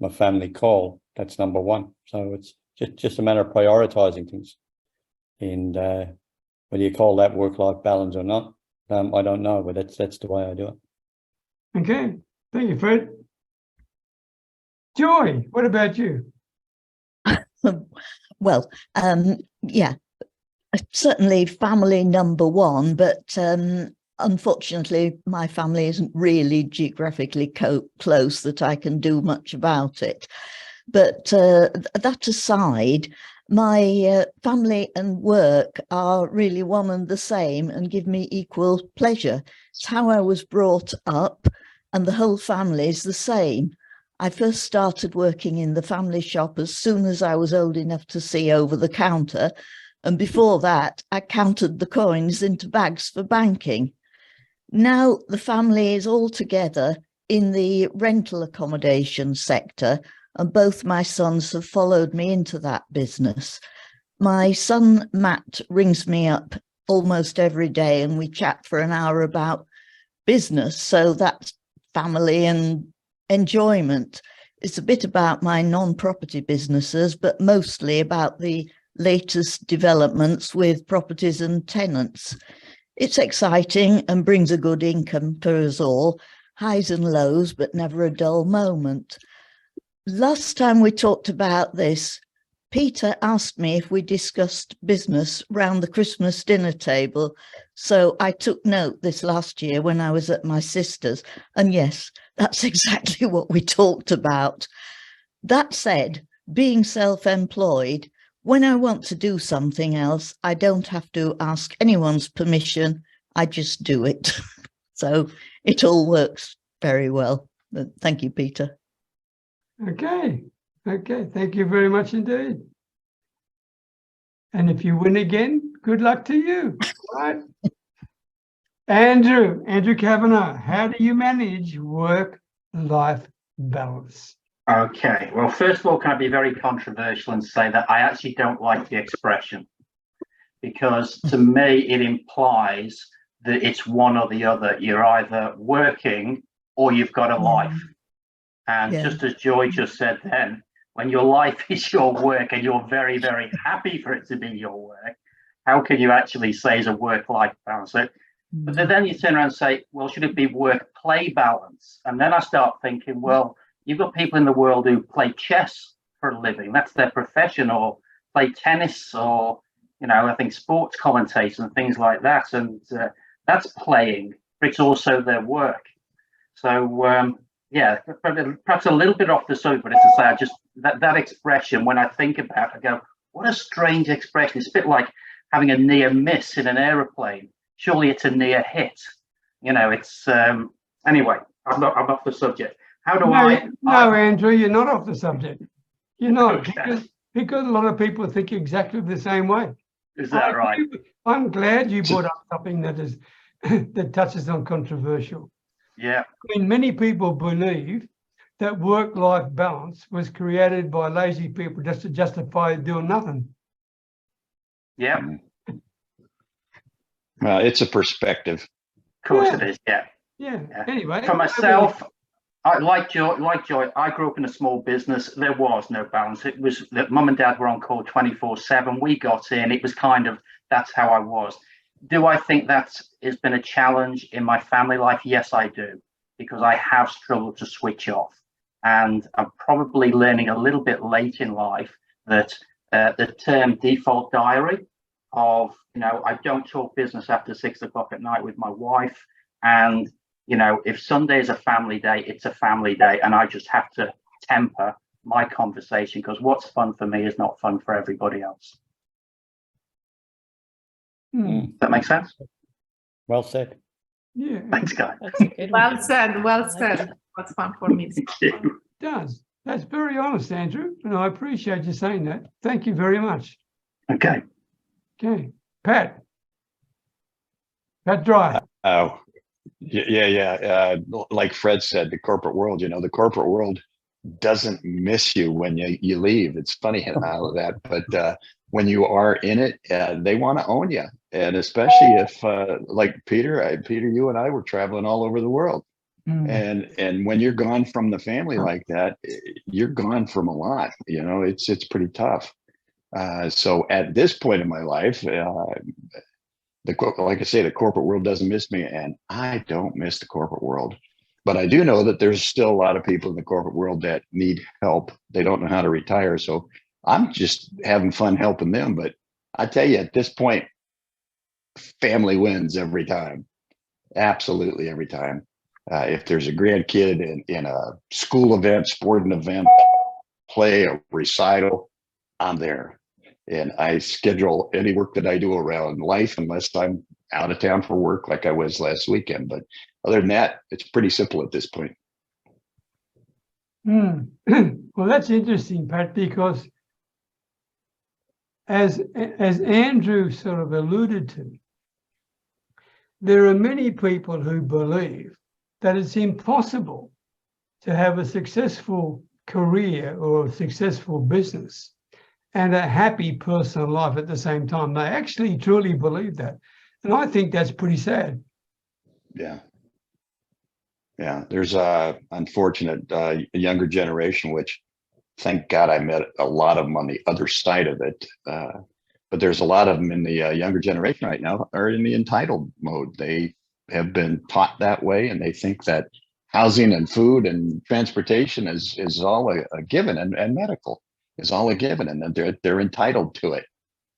my family call, that's number one. So it's just a matter of prioritizing things. And whether you call that work-life balance or not, I don't know, but that's the way I do it. Okay, thank you, Fred. Joy, what about you? Well, yeah, certainly family number one, but unfortunately, my family isn't really geographically close that I can do much about it. But that aside, my family and work are really one and the same and give me equal pleasure. It's how I was brought up, and the whole family is the same. I first started working in the family shop as soon as I was old enough to see over the counter. And before that, I counted the coins into bags for banking. Now the family is all together in the rental accommodation sector, and both my sons have followed me into that business. My son, Matt, rings me up almost every day and we chat for an hour about business. So that's family and enjoyment. It's a bit about my non-property businesses, but mostly about the latest developments with properties and tenants. It's exciting and brings a good income for us all, highs and lows, but never a dull moment. Last time we talked about this, Peter asked me if we discussed business round the Christmas dinner table. So I took note this last year when I was at my sister's. And yes, that's exactly what we talked about. That said, being self-employed, when I want to do something else, I don't have to ask anyone's permission. I just do it. So it all works very well. Thank you, Peter. Okay, thank you very much indeed. And if you win again, good luck to you. Right? Andrew Kavanagh, how do you manage work-life balance? Okay, well, first of all, can I be very controversial and say that I actually don't like the expression, because to me it implies that it's one or the other. You're either working or you've got a life. And just as Joy just said then, when your life is your work and you're very, very happy for it to be your work, how can you actually say it's a work-life balance? So, but then you turn around and say, well, should it be work-play balance? And then I start thinking, well, you've got people in the world who play chess for a living. That's their profession, or play tennis, or, you know, I think sports commentators and things like that. And that's playing, but it's also their work. So, yeah, perhaps a little bit off the subject, but it's to say, I just, that expression, when I think about it, I go, what a strange expression. It's a bit like having a near miss in an aeroplane. Surely it's a near hit. You know, it's, anyway, I'm off the subject. How do No, Andrew, you're not off the subject. You're not, Okay. because a lot of people think exactly the same way. Is that right? I'm glad you brought up something that is that touches on controversial. Yeah. I mean, many people believe that work-life balance was created by lazy people just to justify doing nothing. Yeah. It's a perspective. Of course it is. Yeah. Yeah. Anyway, for myself, I like Joy. I grew up in a small business. There was no balance. It was that mum and dad were on call 24/7. We got in. It was kind of, that's how I was. Do I think that has been a challenge in my family life? Yes, I do, because I have struggled to switch off. And I'm probably learning a little bit late in life that the term default diary of, you know, I don't talk business after 6 o'clock at night with my wife. And, you know, if Sunday is a family day, it's a family day. And I just have to temper my conversation, because what's fun for me is not fun for everybody else. Hmm. Does that make sense? Well said. Yeah, Thanks, guys. That's a good one. Well said, well said. What's fun for me. Thank you. it does. That's very honest, Andrew. And I appreciate you saying that. Thank you very much. Okay. Okay. Pat Dry. Oh, yeah. Like Fred said, the corporate world, the corporate world doesn't miss you when you leave. It's funny how that, but when you are in it, they want to own you. And especially if, like Peter, you and I were traveling all over the world. And when you're gone from the family like that, you're gone from a lot. It's pretty tough. So at this point in my life, like I say, the corporate world doesn't miss me, and I don't miss the corporate world. But I do know that there's still a lot of people in the corporate world that need help. They don't know how to retire. So I'm just having fun helping them. But I tell you, at this point, family wins every time. Absolutely every time. If there's a grandkid in a school event, sporting event, play, a recital, I'm there. And I schedule any work that I do around life unless I'm out of town for work like I was last weekend. But other than that, it's pretty simple at this point. Well, that's interesting, Pat, because as Andrew sort of alluded to, there are many people who believe that it's impossible to have a successful career or a successful business and a happy personal life at the same time. They actually truly believe that. And I think that's pretty sad. Yeah. There's a unfortunate younger generation, which thank God I met a lot of them on the other side of it. But there's a lot of them in the younger generation right now are in the entitled mode. They have been taught that way, and they think that housing and food and transportation is all a given, and medical is all a given, and that they're entitled to it.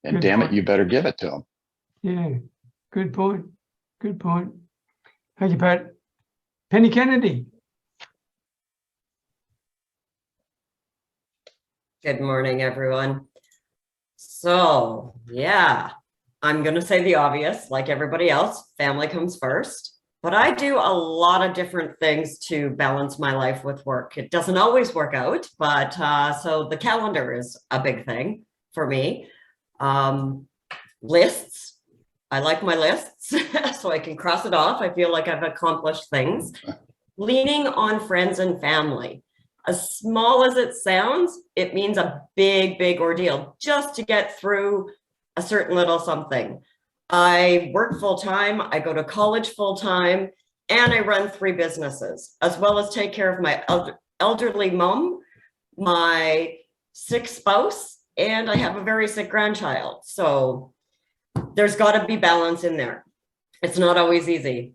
And Good damn point. it, you better give it to them. Yeah, good point. Good point. Thank you, Pat. Penny Kennedy. Good morning, everyone. So, yeah, I'm going to say the obvious, like everybody else, family comes first. But I do a lot of different things to balance my life with work. It doesn't always work out, but so the calendar is a big thing for me. Lists. I like my lists so I can cross it off. I feel like I've accomplished things. Leaning on friends and family. As small as it sounds, it means a big, big ordeal just to get through a certain little something. I work full-time, I go to college full-time, and I run 3 businesses, as well as take care of my elderly mom, my sick spouse, and I have a very sick grandchild. So there's got to be balance in there. It's not always easy.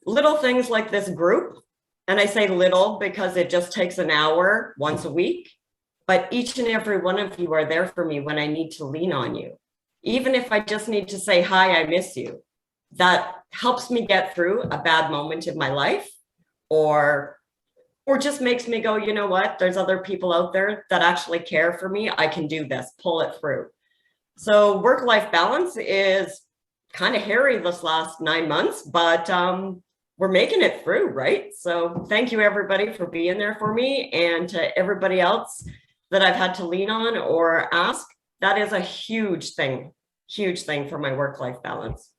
Little things like this group, and I say little because it just takes an hour once a week, but each and every one of you are there for me when I need to lean on you. Even if I just need to say, hi, I miss you, that helps me get through a bad moment in my life, or just makes me go, you know what, there's other people out there that actually care for me. I can do this, pull it through. So work-life balance is kind of hairy this last 9 months, but we're making it through, right? So thank you everybody for being there for me, and to everybody else that I've had to lean on or ask. That is a huge thing for my work-life balance.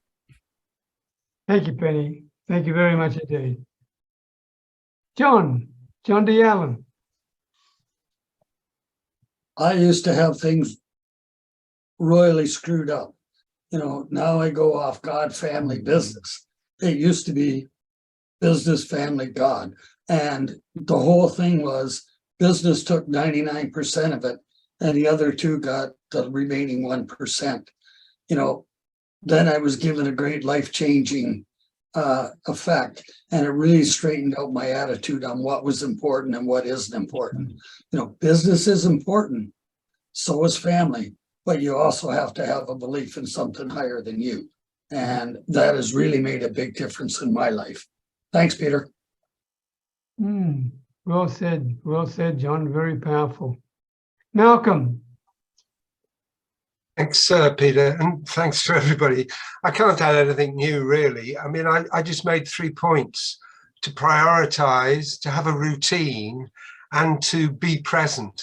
Thank you, Penny. Thank you very much indeed. John D. Allen. I used to have things royally screwed up. Now I go off God, family, business. It used to be business, family, God. And the whole thing was business took 99% of it, and the other 2 got the remaining 1%. Then I was given a great life-changing effect, and it really straightened out my attitude on what was important and what isn't important. Business is important, so is family, but you also have to have a belief in something higher than you. And that has really made a big difference in my life. Thanks, Peter. Well said, John. Very powerful. Malcolm. Thanks, Peter, and thanks for everybody. I can't add anything new, really. I mean, I just made 3 points: to prioritize, to have a routine, and to be present.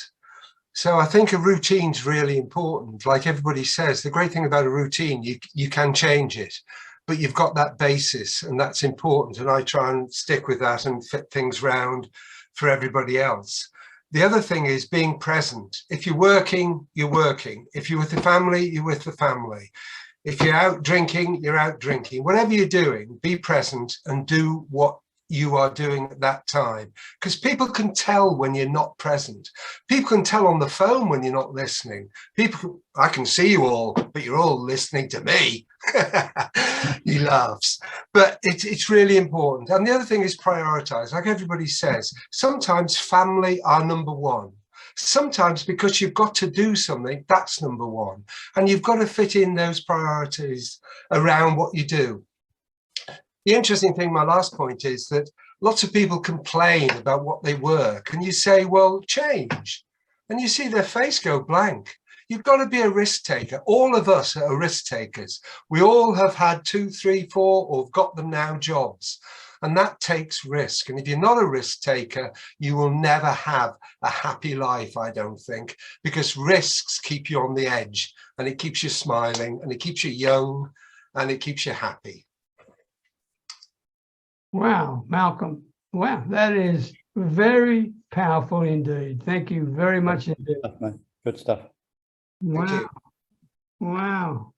So I think a routine's really important. Like everybody says, the great thing about a routine, you can change it, but you've got that basis, and that's important. And I try and stick with that and fit things round for everybody else. The other thing is being present. If you're working, you're working. If you're with the family, you're with the family. If you're out drinking, you're out drinking. Whatever you're doing, be present and do what you are doing at that time. Because people can tell when you're not present. People can tell on the phone when you're not listening. I can see you all, but you're all listening to me. He laughs. But it's really important. And the other thing is prioritize. Like everybody says, sometimes family are number one. Sometimes because you've got to do something, that's number one. And you've got to fit in those priorities around what you do. The interesting thing, my last point, is that lots of people complain about what they work, and you say, well, change. And you see their face go blank. You've got to be a risk taker. All of us are risk takers. We all have had 2, 3, 4, or have got them now, jobs. And that takes risk. And if you're not a risk taker, you will never have a happy life, I don't think, because risks keep you on the edge, and it keeps you smiling, and it keeps you young, and it keeps you happy. Wow, Malcolm. Wow, that is very powerful indeed. Thank you very much indeed. Good stuff. Wow. Wow.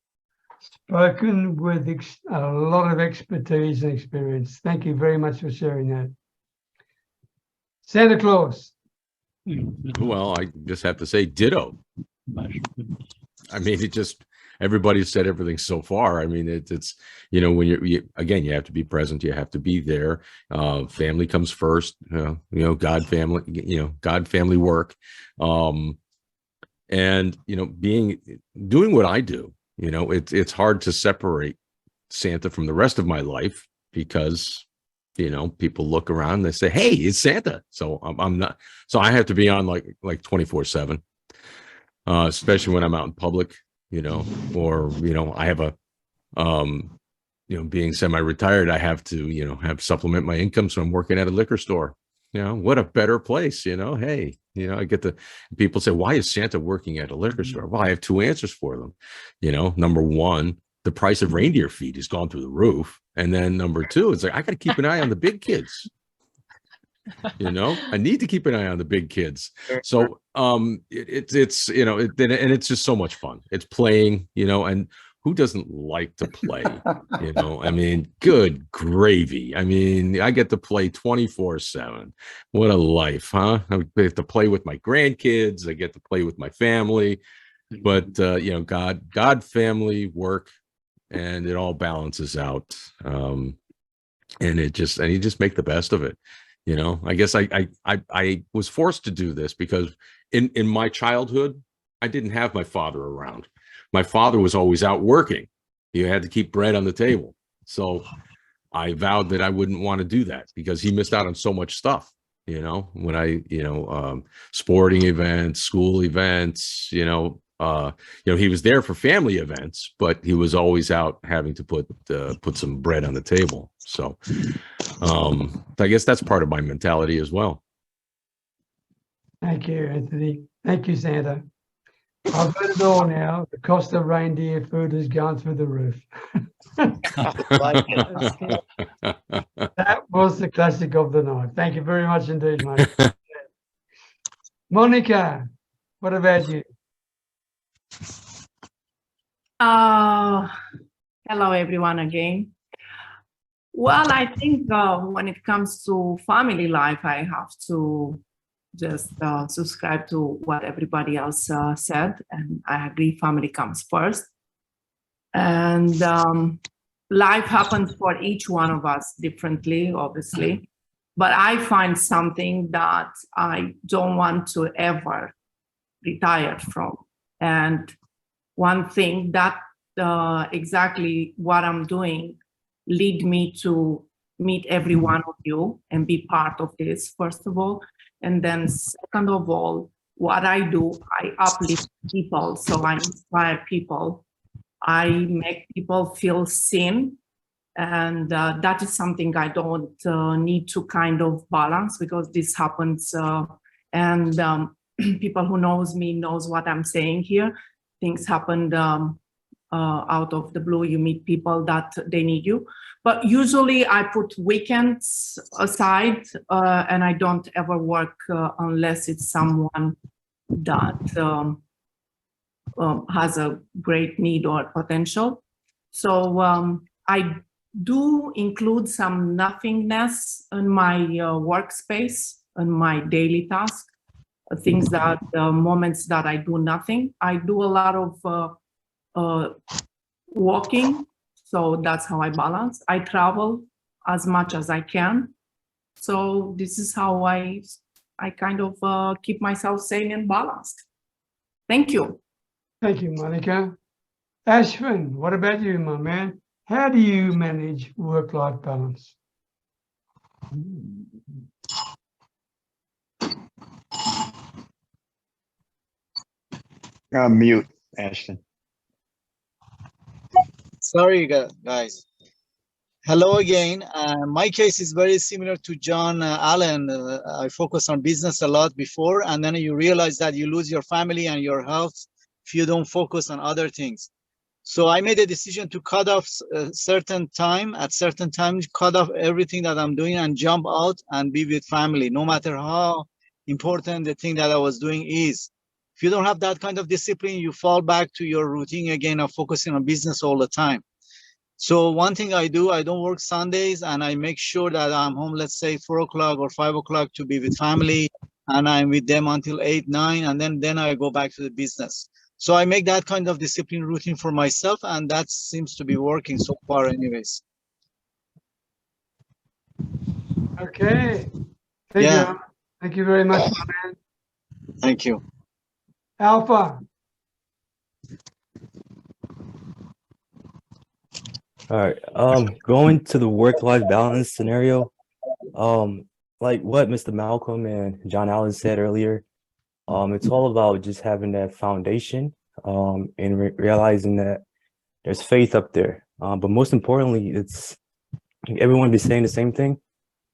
Spoken with a lot of expertise and experience. Thank you very much for sharing that. Santa Claus. Well, I just have to say ditto. I mean, everybody said everything so far. I mean, it's when again, you have to be present, you have to be there. Family comes first, God, family, work. And, doing what I do, it's hard to separate Santa from the rest of my life because, people look around and they say, hey, it's Santa. So I'm not, so I have to be on like 24/7, especially when I'm out in public. Or, I have being semi-retired, I have to, have supplement my income. So I'm working at a liquor store, what a better place, hey, I get people say, why is Santa working at a liquor store? Well, I have 2 answers for them. Number one, the price of reindeer feed has gone through the roof. And then number 2, it's like, I got to keep an eye on the big kids. I need to keep an eye on the big kids. So it's and it's just so much fun. It's playing, and who doesn't like to play? I mean, good gravy. I mean, I get to play 24/7. What a life, huh? I get to play with my grandkids. I get to play with my family. But God, family, work, and it all balances out. And you just make the best of it. I guess I was forced to do this because in my childhood, I didn't have my father around. My father was always out working. He had to keep bread on the table. So I vowed that I wouldn't want to do that because he missed out on so much stuff, when I, sporting events, school events, he was there for family events, but he was always out having to put some bread on the table. So I guess that's part of my mentality as well. Thank you, Anthony. Thank you, Santa. I've heard it all now. The cost of reindeer food has gone through the roof. That was the classic of the night. Thank you very much indeed, mate. Monica, what about you? Hello, everyone again. Well, I think when it comes to family life, I have to just subscribe to what everybody else said. And I agree, family comes first. And life happens for each one of us differently, obviously. But I find something that I don't want to ever retire from. And one thing that exactly what I'm doing lead me to meet every one of you and be part of this, first of all. And then second of all, what I do, I uplift people. So I inspire people. I make people feel seen. And that is something I don't need to kind of balance, because this happens. And people who knows me knows what I'm saying here. Things happened out of the blue. You meet people that they need you. But usually I put weekends aside and I don't ever work unless it's someone that has a great need or potential. So I do include some nothingness in my workspace, in my daily task, things that, moments that I do nothing. I do a lot of walking, so that's how I balance. I travel as much as I can. So this is how I kind of keep myself sane and balanced. Thank you. Thank you, Monica. Ashwin, what about you, my man? How do you manage work-life balance? Mute, Ashton. Sorry, guys. Hello again. My case is very similar to John Allen. I focused on business a lot before, and then you realize that you lose your family and your health if you don't focus on other things. So I made a decision to cut off at certain times, cut off everything that I'm doing and jump out and be with family, no matter how important the thing that I was doing is. If you don't have that kind of discipline, you fall back to your routine again of focusing on business all the time. So one thing I do, I don't work Sundays, and I make sure that I'm home, let's say 4 o'clock or 5 o'clock to be with family, and I'm with them until 8, 9, and then I go back to the business. So I make that kind of discipline routine for myself, and that seems to be working so far anyways. Okay. Thank you. Thank you very much, my man. Thank you. Alpha. All right. Going to the work-life balance scenario, like what Mr. Malcolm and John Allen said earlier, it's all about just having that foundation, and realizing that there's faith up there. But most importantly, it's everyone be saying the same thing.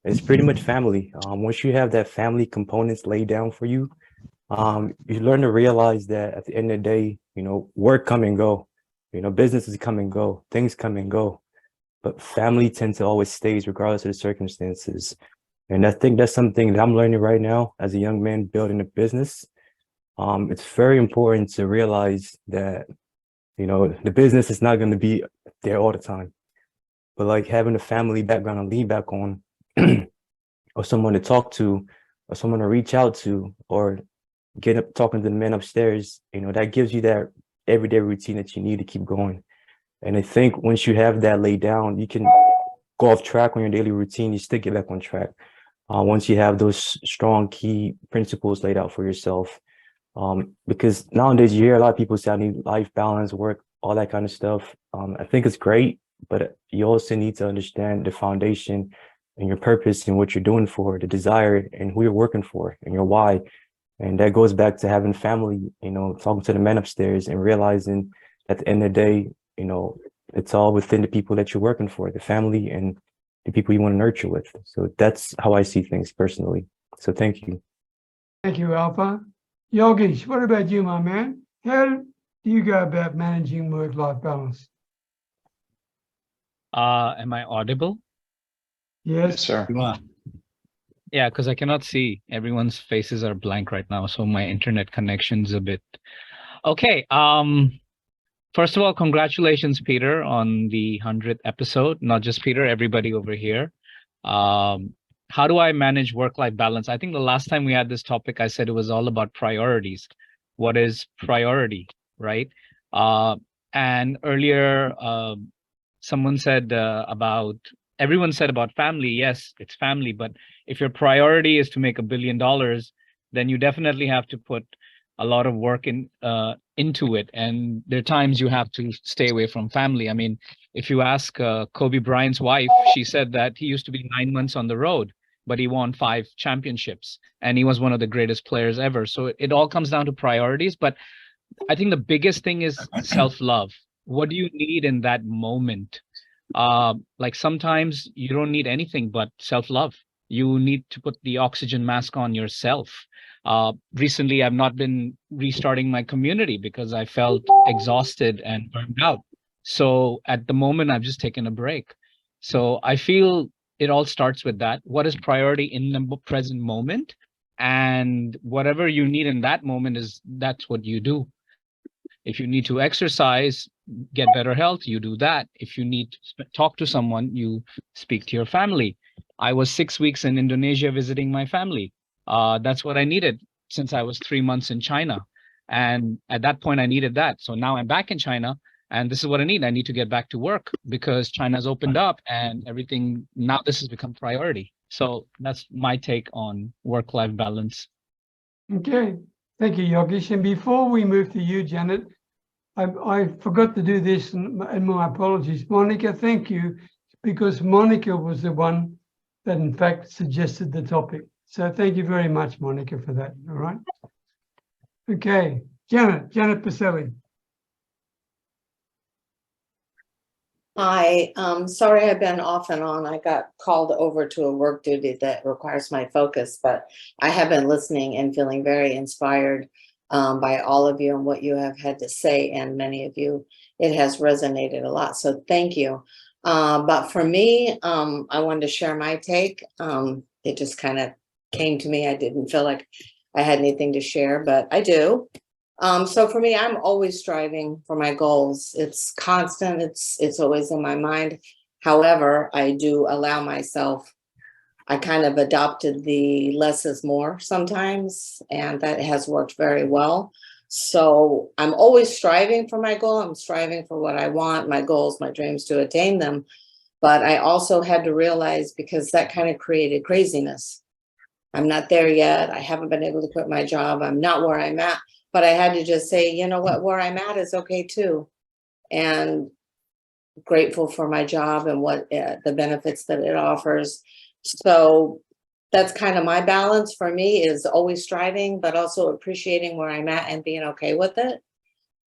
It's pretty much family. Once you have that family components laid down for you, you learn to realize that at the end of the day, you know, work come and go, you know, businesses come and go, things come and go, but family tends to always stays regardless of the circumstances. And I think that's something that I'm learning right now as a young man building a business. It's very important to realize that, you know, the business is not going to be there all the time, but like having a family background and lean back on, or someone to talk to, or someone to reach out to, or get up talking to the men upstairs, you know, that gives you that everyday routine that you need to keep going. And I think once you have that laid down, you can go off track on your daily routine, you still get back on track. Once you have those strong key principles laid out for yourself. Because nowadays you hear a lot of people say, I need life balance, work, all that kind of stuff. I think it's great, but you also need to understand the foundation and your purpose and what you're doing for, the desire and who you're working for and your why. And that goes back to having family, you know, talking to the men upstairs and realizing at the end of the day, you know, it's all within the people that you're working for, the family and the people you want to nurture with. So that's how I see things personally. So thank you. Thank you, Alpha. Yogesh, what about you, my man? How do you go about managing work-life balance? Am I audible? Yes, sir. You are. Yeah, because I cannot see. Everyone's faces are blank right now, so my internet connection's a bit. Okay. First of all, congratulations, Peter, on the 100th episode. Not just Peter, everybody over here. How do I manage work-life balance? I think the last time we had this topic, I said it was all about priorities. What is priority, right? And earlier, someone said everyone said about family. Yes, it's family, but if your priority is to make $1 billion, then you definitely have to put a lot of work into it. And there are times you have to stay away from family. I mean, if you ask Kobe Bryant's wife, she said that he used to be 9 months on the road but he won 5 championships and he was one of the greatest players ever. So it all comes down to priorities. But I think the biggest thing is self-love. What do you need in that moment? Like sometimes you don't need anything but self-love. You need to put the oxygen mask on yourself. Recently, I've not been restarting my community because I felt exhausted and burned out. So at the moment, I've just taken a break. So I feel it all starts with that. What is priority in the present moment? And whatever you need in that moment that's what you do. If you need to exercise, get better health, you do that. If you need to talk to someone, you speak to your family. I was 6 weeks in Indonesia visiting my family. That's what I needed since I was 3 months in China. And at that point, I needed that. So now I'm back in China and this is what I need. I need to get back to work because China's opened up and everything. Now this has become priority. So that's my take on work-life balance. Okay. Thank you, Yogesh. And before we move to you, Janet, I forgot to do this, and my apologies. Monica, thank you, because Monica was the one that in fact suggested the topic. So thank you very much, Monica, for that. All right. Okay, Janet Piselli. Hi, sorry I've been off and on. I got called over to a work duty that requires my focus, but I have been listening and feeling very inspired by all of you and what you have had to say, and many of you, it has resonated a lot. So thank you. But for me, I wanted to share my take. It just kind of came to me. I didn't feel like I had anything to share, but I do. So for me, I'm always striving for my goals. It's constant. It's always in my mind. However, I do allow myself, I kind of adopted the less is more sometimes, and that has worked very well. So I'm always striving for my goal. I'm striving for what I want, my goals, my dreams, to attain them. But I also had to realize, because that kind of created craziness. I'm not there yet. I haven't been able to quit my job. I'm not where I'm at. But I had to just say, you know what, where I'm at is okay too. And grateful for my job and what the benefits that it offers. So that's kind of my balance for me, is always striving, but also appreciating where I'm at and being okay with it.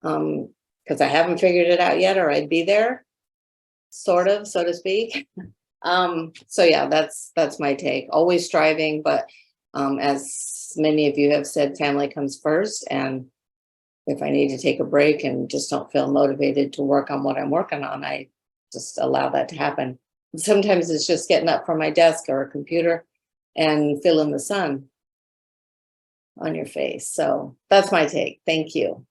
Because I haven't figured it out yet, or I'd be there, sort of, so to speak. So yeah, that's my take. Always striving, but as many of you have said, family comes first. And if I need to take a break and just don't feel motivated to work on what I'm working on, I just allow that to happen. Sometimes it's just getting up from my desk or a computer and feeling the sun on your face. So that's my take. Thank you.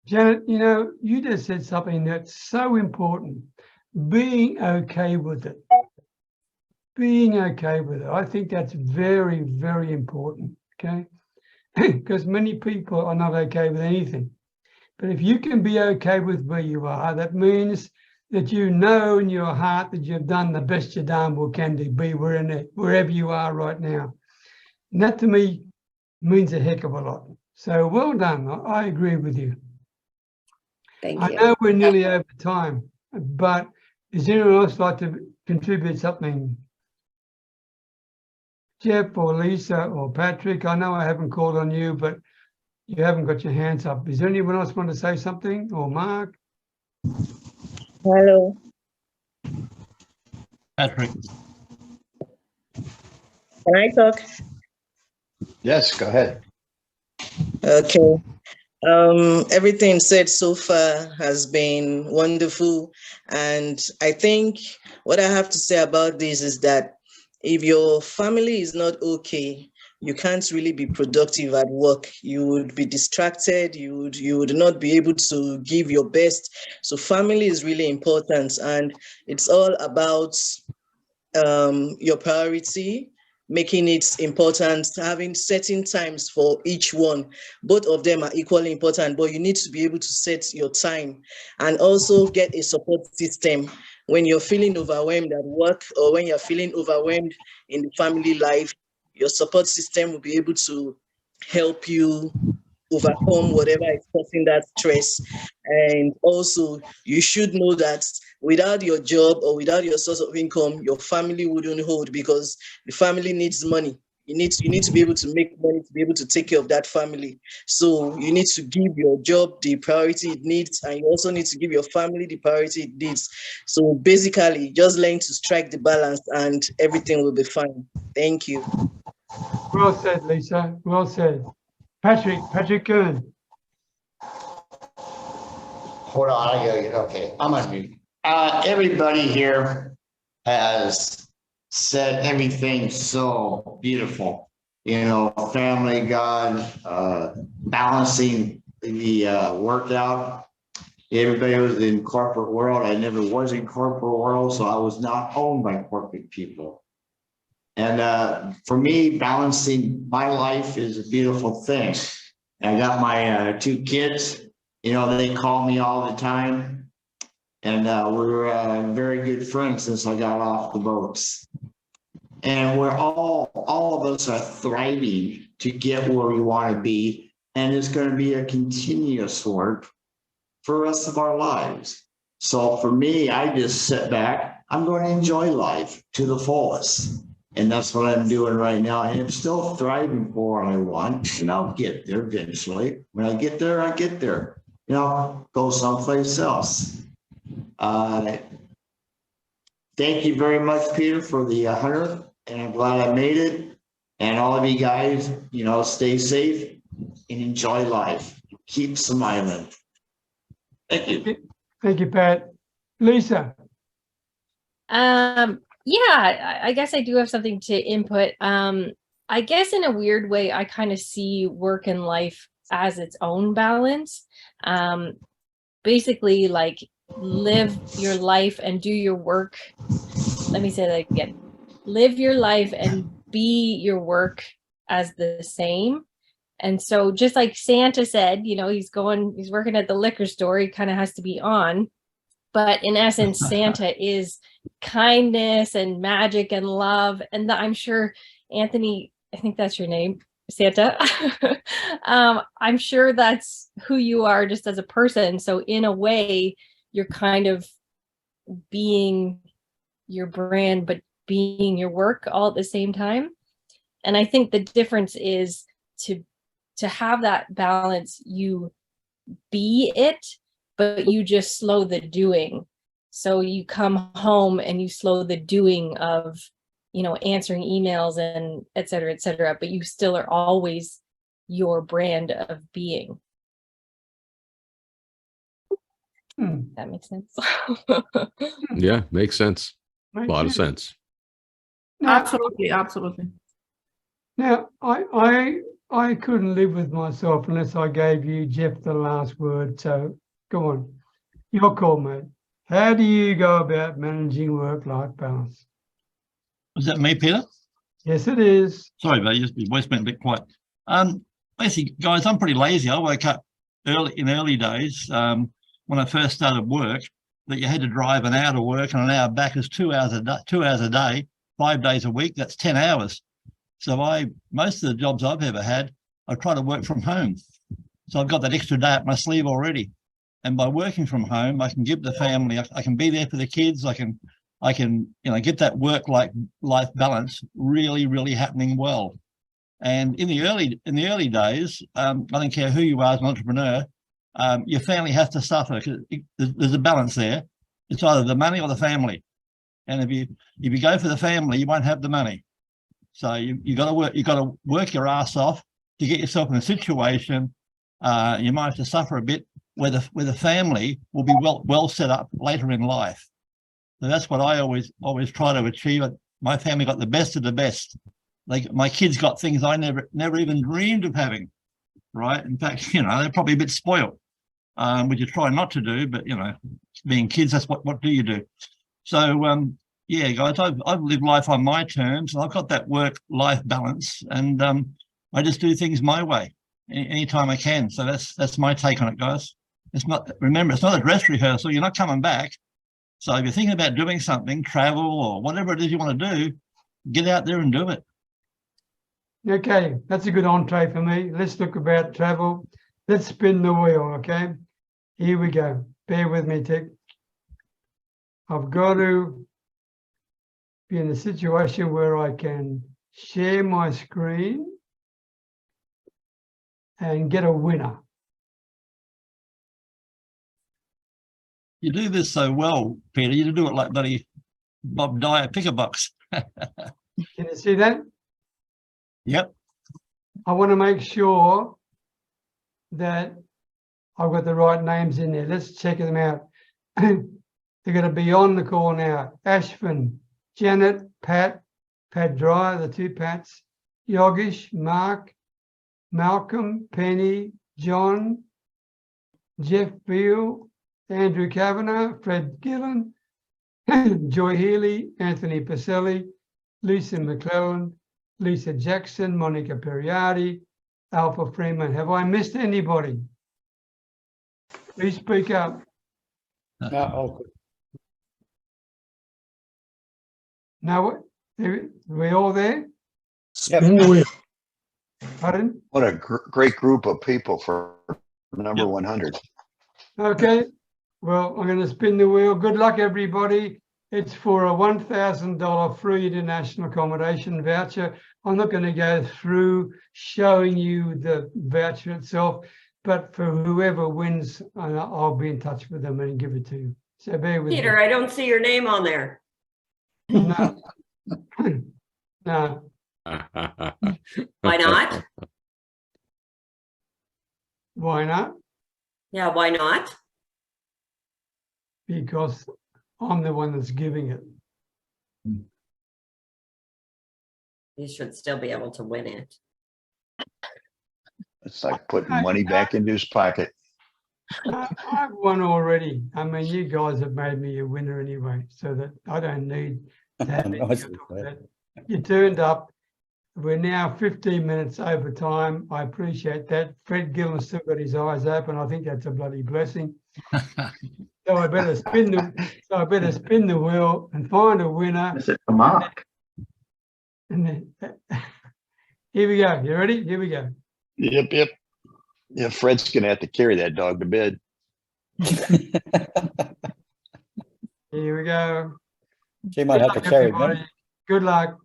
Janet, you know, you just said something that's so important. Being okay with it. Being okay with it. I think that's very, very important, okay? Because many people are not okay with anything. But if you can be okay with where you are, that means that you know in your heart that you've done the best you darn well can do, be wherever you are right now. And that to me means a heck of a lot. So well done. I agree with you. Thank you. I know we're nearly over time, but is anyone else like to contribute something? Jeff or Lisa or Patrick, I know I haven't called on you, but you haven't got your hands up. Is there anyone else want to say something? Or Mark? Hello. Patrick. Can I talk? Yes, go ahead. Okay. Everything said so far has been wonderful. And I think what I have to say about this is that if your family is not okay, you can't really be productive at work. You would be distracted. You would not be able to give your best. So family is really important, and it's all about your priority, making it important, having certain times for each one. Both of them are equally important, but you need to be able to set your time and also get a support system. When you're feeling overwhelmed at work, or when you're feeling overwhelmed in the family life, your support system will be able to help you overcome whatever is causing that stress. And also, you should know that without your job or without your source of income, your family wouldn't hold, because the family needs money. You need to be able to make money to be able to take care of that family. So you need to give your job the priority it needs, and you also need to give your family the priority it needs. So basically, just learn to strike the balance and everything will be fine. Thank you. Well said, Lisa. Well said. Patrick Kern. Hold on, okay, I'm on mute. Everybody here has said everything so beautiful. You know, family, God, balancing the workout. Everybody was in corporate world. I never was in corporate world, so I was not owned by corporate people. And for me, balancing my life is a beautiful thing. I got my 2 kids. You know, they call me all the time, and we're very good friends since I got off the boats. And we're all of us are thriving to get where we want to be, and it's going to be a continuous work for the rest of our lives. So for me, I just sit back. I'm going to enjoy life to the fullest, and that's what I'm doing right now. And I'm still thriving for what I want, and I'll get there eventually. When I get there, I get there. You know, go someplace else. Thank you very much, Peter, for the 100th, and I'm glad I made it. And all of you guys, you know, stay safe and enjoy life. Keep smiling. Thank you. Thank you, Pat. Lisa. Yeah, I guess I do have something to input. I guess in a weird way, I kind of see work and life as its own balance. Basically, like, live your life and do your work. Let me say that again. Live your life and be your work as the same. And so just like Santa said, you know, he's working at the liquor store, he kind of has to be on. But in essence, Santa is kindness and magic and love. And I'm sure, Anthony, I think that's your name, Santa. I'm sure that's who you are just as a person. So in a way, you're kind of being your brand, but being your work all at the same time. And I think the difference is to have that balance, you be it, but you just slow the doing. So you come home and you slow the doing of, you know, answering emails and et cetera, but you still are always your brand of being. That makes sense. Yeah, makes sense. Makes A lot of sense. sense. Absolutely, absolutely. Now, I couldn't live with myself unless I gave you, Jeff, the last word. So go on. Your call, mate. How do you go about managing work-life balance? Was that me, Peter? Yes, it is. Sorry, but your voice went a bit quiet. Basically, guys, I'm pretty lazy. I woke up early days when I first started work, that you had to drive an hour to work and an hour back is 2 hours a day, 5 days a week. That's 10 hours. So most of the jobs I've ever had, I try to work from home. So I've got that extra day up my sleeve already. And by working from home, I can give the family, I can be there for the kids. I can, you know, get that work-life balance really, really happening well. And in the early days, I don't care who you are as an entrepreneur, your family has to suffer because there's a balance there. It's either the money or the family. And if you go for the family, you won't have the money. So you got to work your ass off to get yourself in a situation. You might have to suffer a bit where the family will be well set up later in life. So that's what I always try to achieve. My family got the best of the best. My kids got things I never even dreamed of having, right? In fact, you know, they're probably a bit spoiled, which you try not to do, but you know, being kids, that's what do you do? So yeah, guys, I've lived life on my terms, and I've got that work-life balance, and I just do things my way anytime I can. So that's my take on it, guys. Remember, it's not a dress rehearsal. You're not coming back. So if you're thinking about doing something, travel or whatever it is you want to do, get out there and do it. Okay, that's a good entree for me. Let's talk about travel. Let's spin the wheel, okay? Here we go. Bear with me, Tick. I've got to be in a situation where I can share my screen and get a winner. You do this so well, Peter. You do it like bloody Bob Dyer picker box. Can you see that? Yep. I want to make sure that I've got the right names in there. Let's check them out. They're going to be on the call now. Ashvin, Janet, Pat Dryer, the two Pats, Yogesh, Mark, Malcolm, Penny, John, Jeff Beale, Andrew Kavanagh, Fred Gillen, Joy Healy, Anthony Piselli, Lisa McClelland, Lisa Jackson, Monica Perriardi, Alpha Freeman. Have I missed anybody? Please speak up. No, we all there? Spin the wheel. Pardon? What a great group of people for number 100. Okay, well, I'm going to spin the wheel. Good luck, everybody. It's for a $1,000 free international accommodation voucher. I'm not going to go through showing you the voucher itself, but for whoever wins, I'll be in touch with them and give it to you. So bear with Peter, me. I don't see your name on there. No. No. Why not? Why not? Yeah, why not? Because I'm the one that's giving it. You should still be able to win it. It's like putting money back into his pocket. I've won already. I mean, you guys have made me a winner anyway, so that I don't need to have anything to talk about. You turned up. We're now 15 minutes over time. I appreciate that. Fred Gillen's still got his eyes open. I think that's a bloody blessing. So I better spin the wheel and find a winner. Is it for Mark? And then, here we go. You ready? Here we go. Yep. Yeah, Fred's gonna have to carry that dog to bed. Here we go. She might have to carry them. Good luck.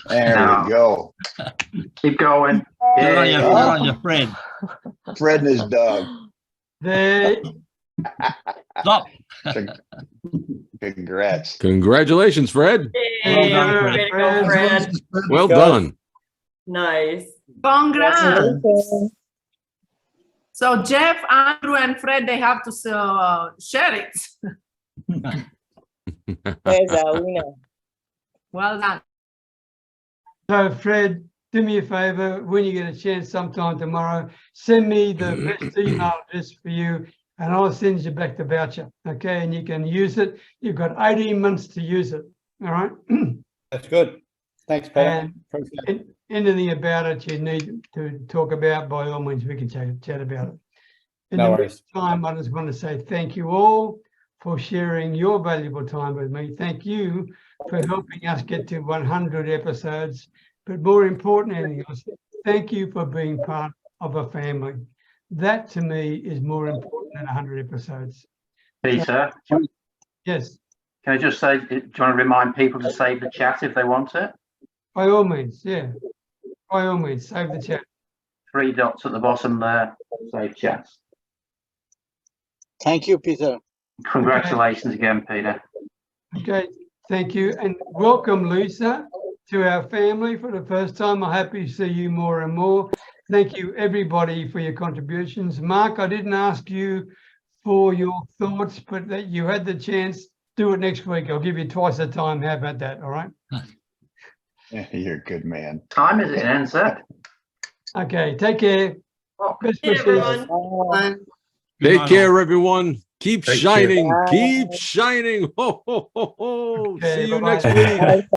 There we go. Keep going. Good on you, Fred. Fred and his dog. Stop. Congrats. Congratulations, Fred. Well done, Fred. Go, Fred. Well done. Nice. Congrats. So Jeff, Andrew, and Fred, they have to share it. There's our winner. Well done. So Fred, do me a favor, when you get a chance sometime tomorrow, send me the best email address for you and I'll send you back the voucher. Okay, and you can use it. You've got 18 months to use it. All right. That's good. Thanks, Pat. And anything about it you need to talk about, by all means, we can chat about it. In No the worries. meantime, I just want to say thank you all for sharing your valuable time with me. Thank you for helping us get to 100 episodes. But more important than anything else, thank you for being part of a family. That to me is more important than 100 episodes. Peter, Yes, can I just say, do you want to remind people to save the chat if they want it? by all means, yeah. By all means, save the chat. 3 dots at the bottom there, save chat. Thank you, Peter. Congratulations again, Peter. Okay, thank you. And welcome, Lisa, to our family for the first time. I'm happy to see you more and more. Thank you, everybody, for your contributions. Mark, I didn't ask you for your thoughts, but that you had the chance. Do it next week. I'll give you twice the time. How about that? All right. You're a good man. Time is it, NZ? Okay, take care. Best Hey, wishes. everyone. Take care, everyone. Keep Take shining. care. Keep shining. Ho, ho, ho, ho. Okay, See you bye-bye. next week.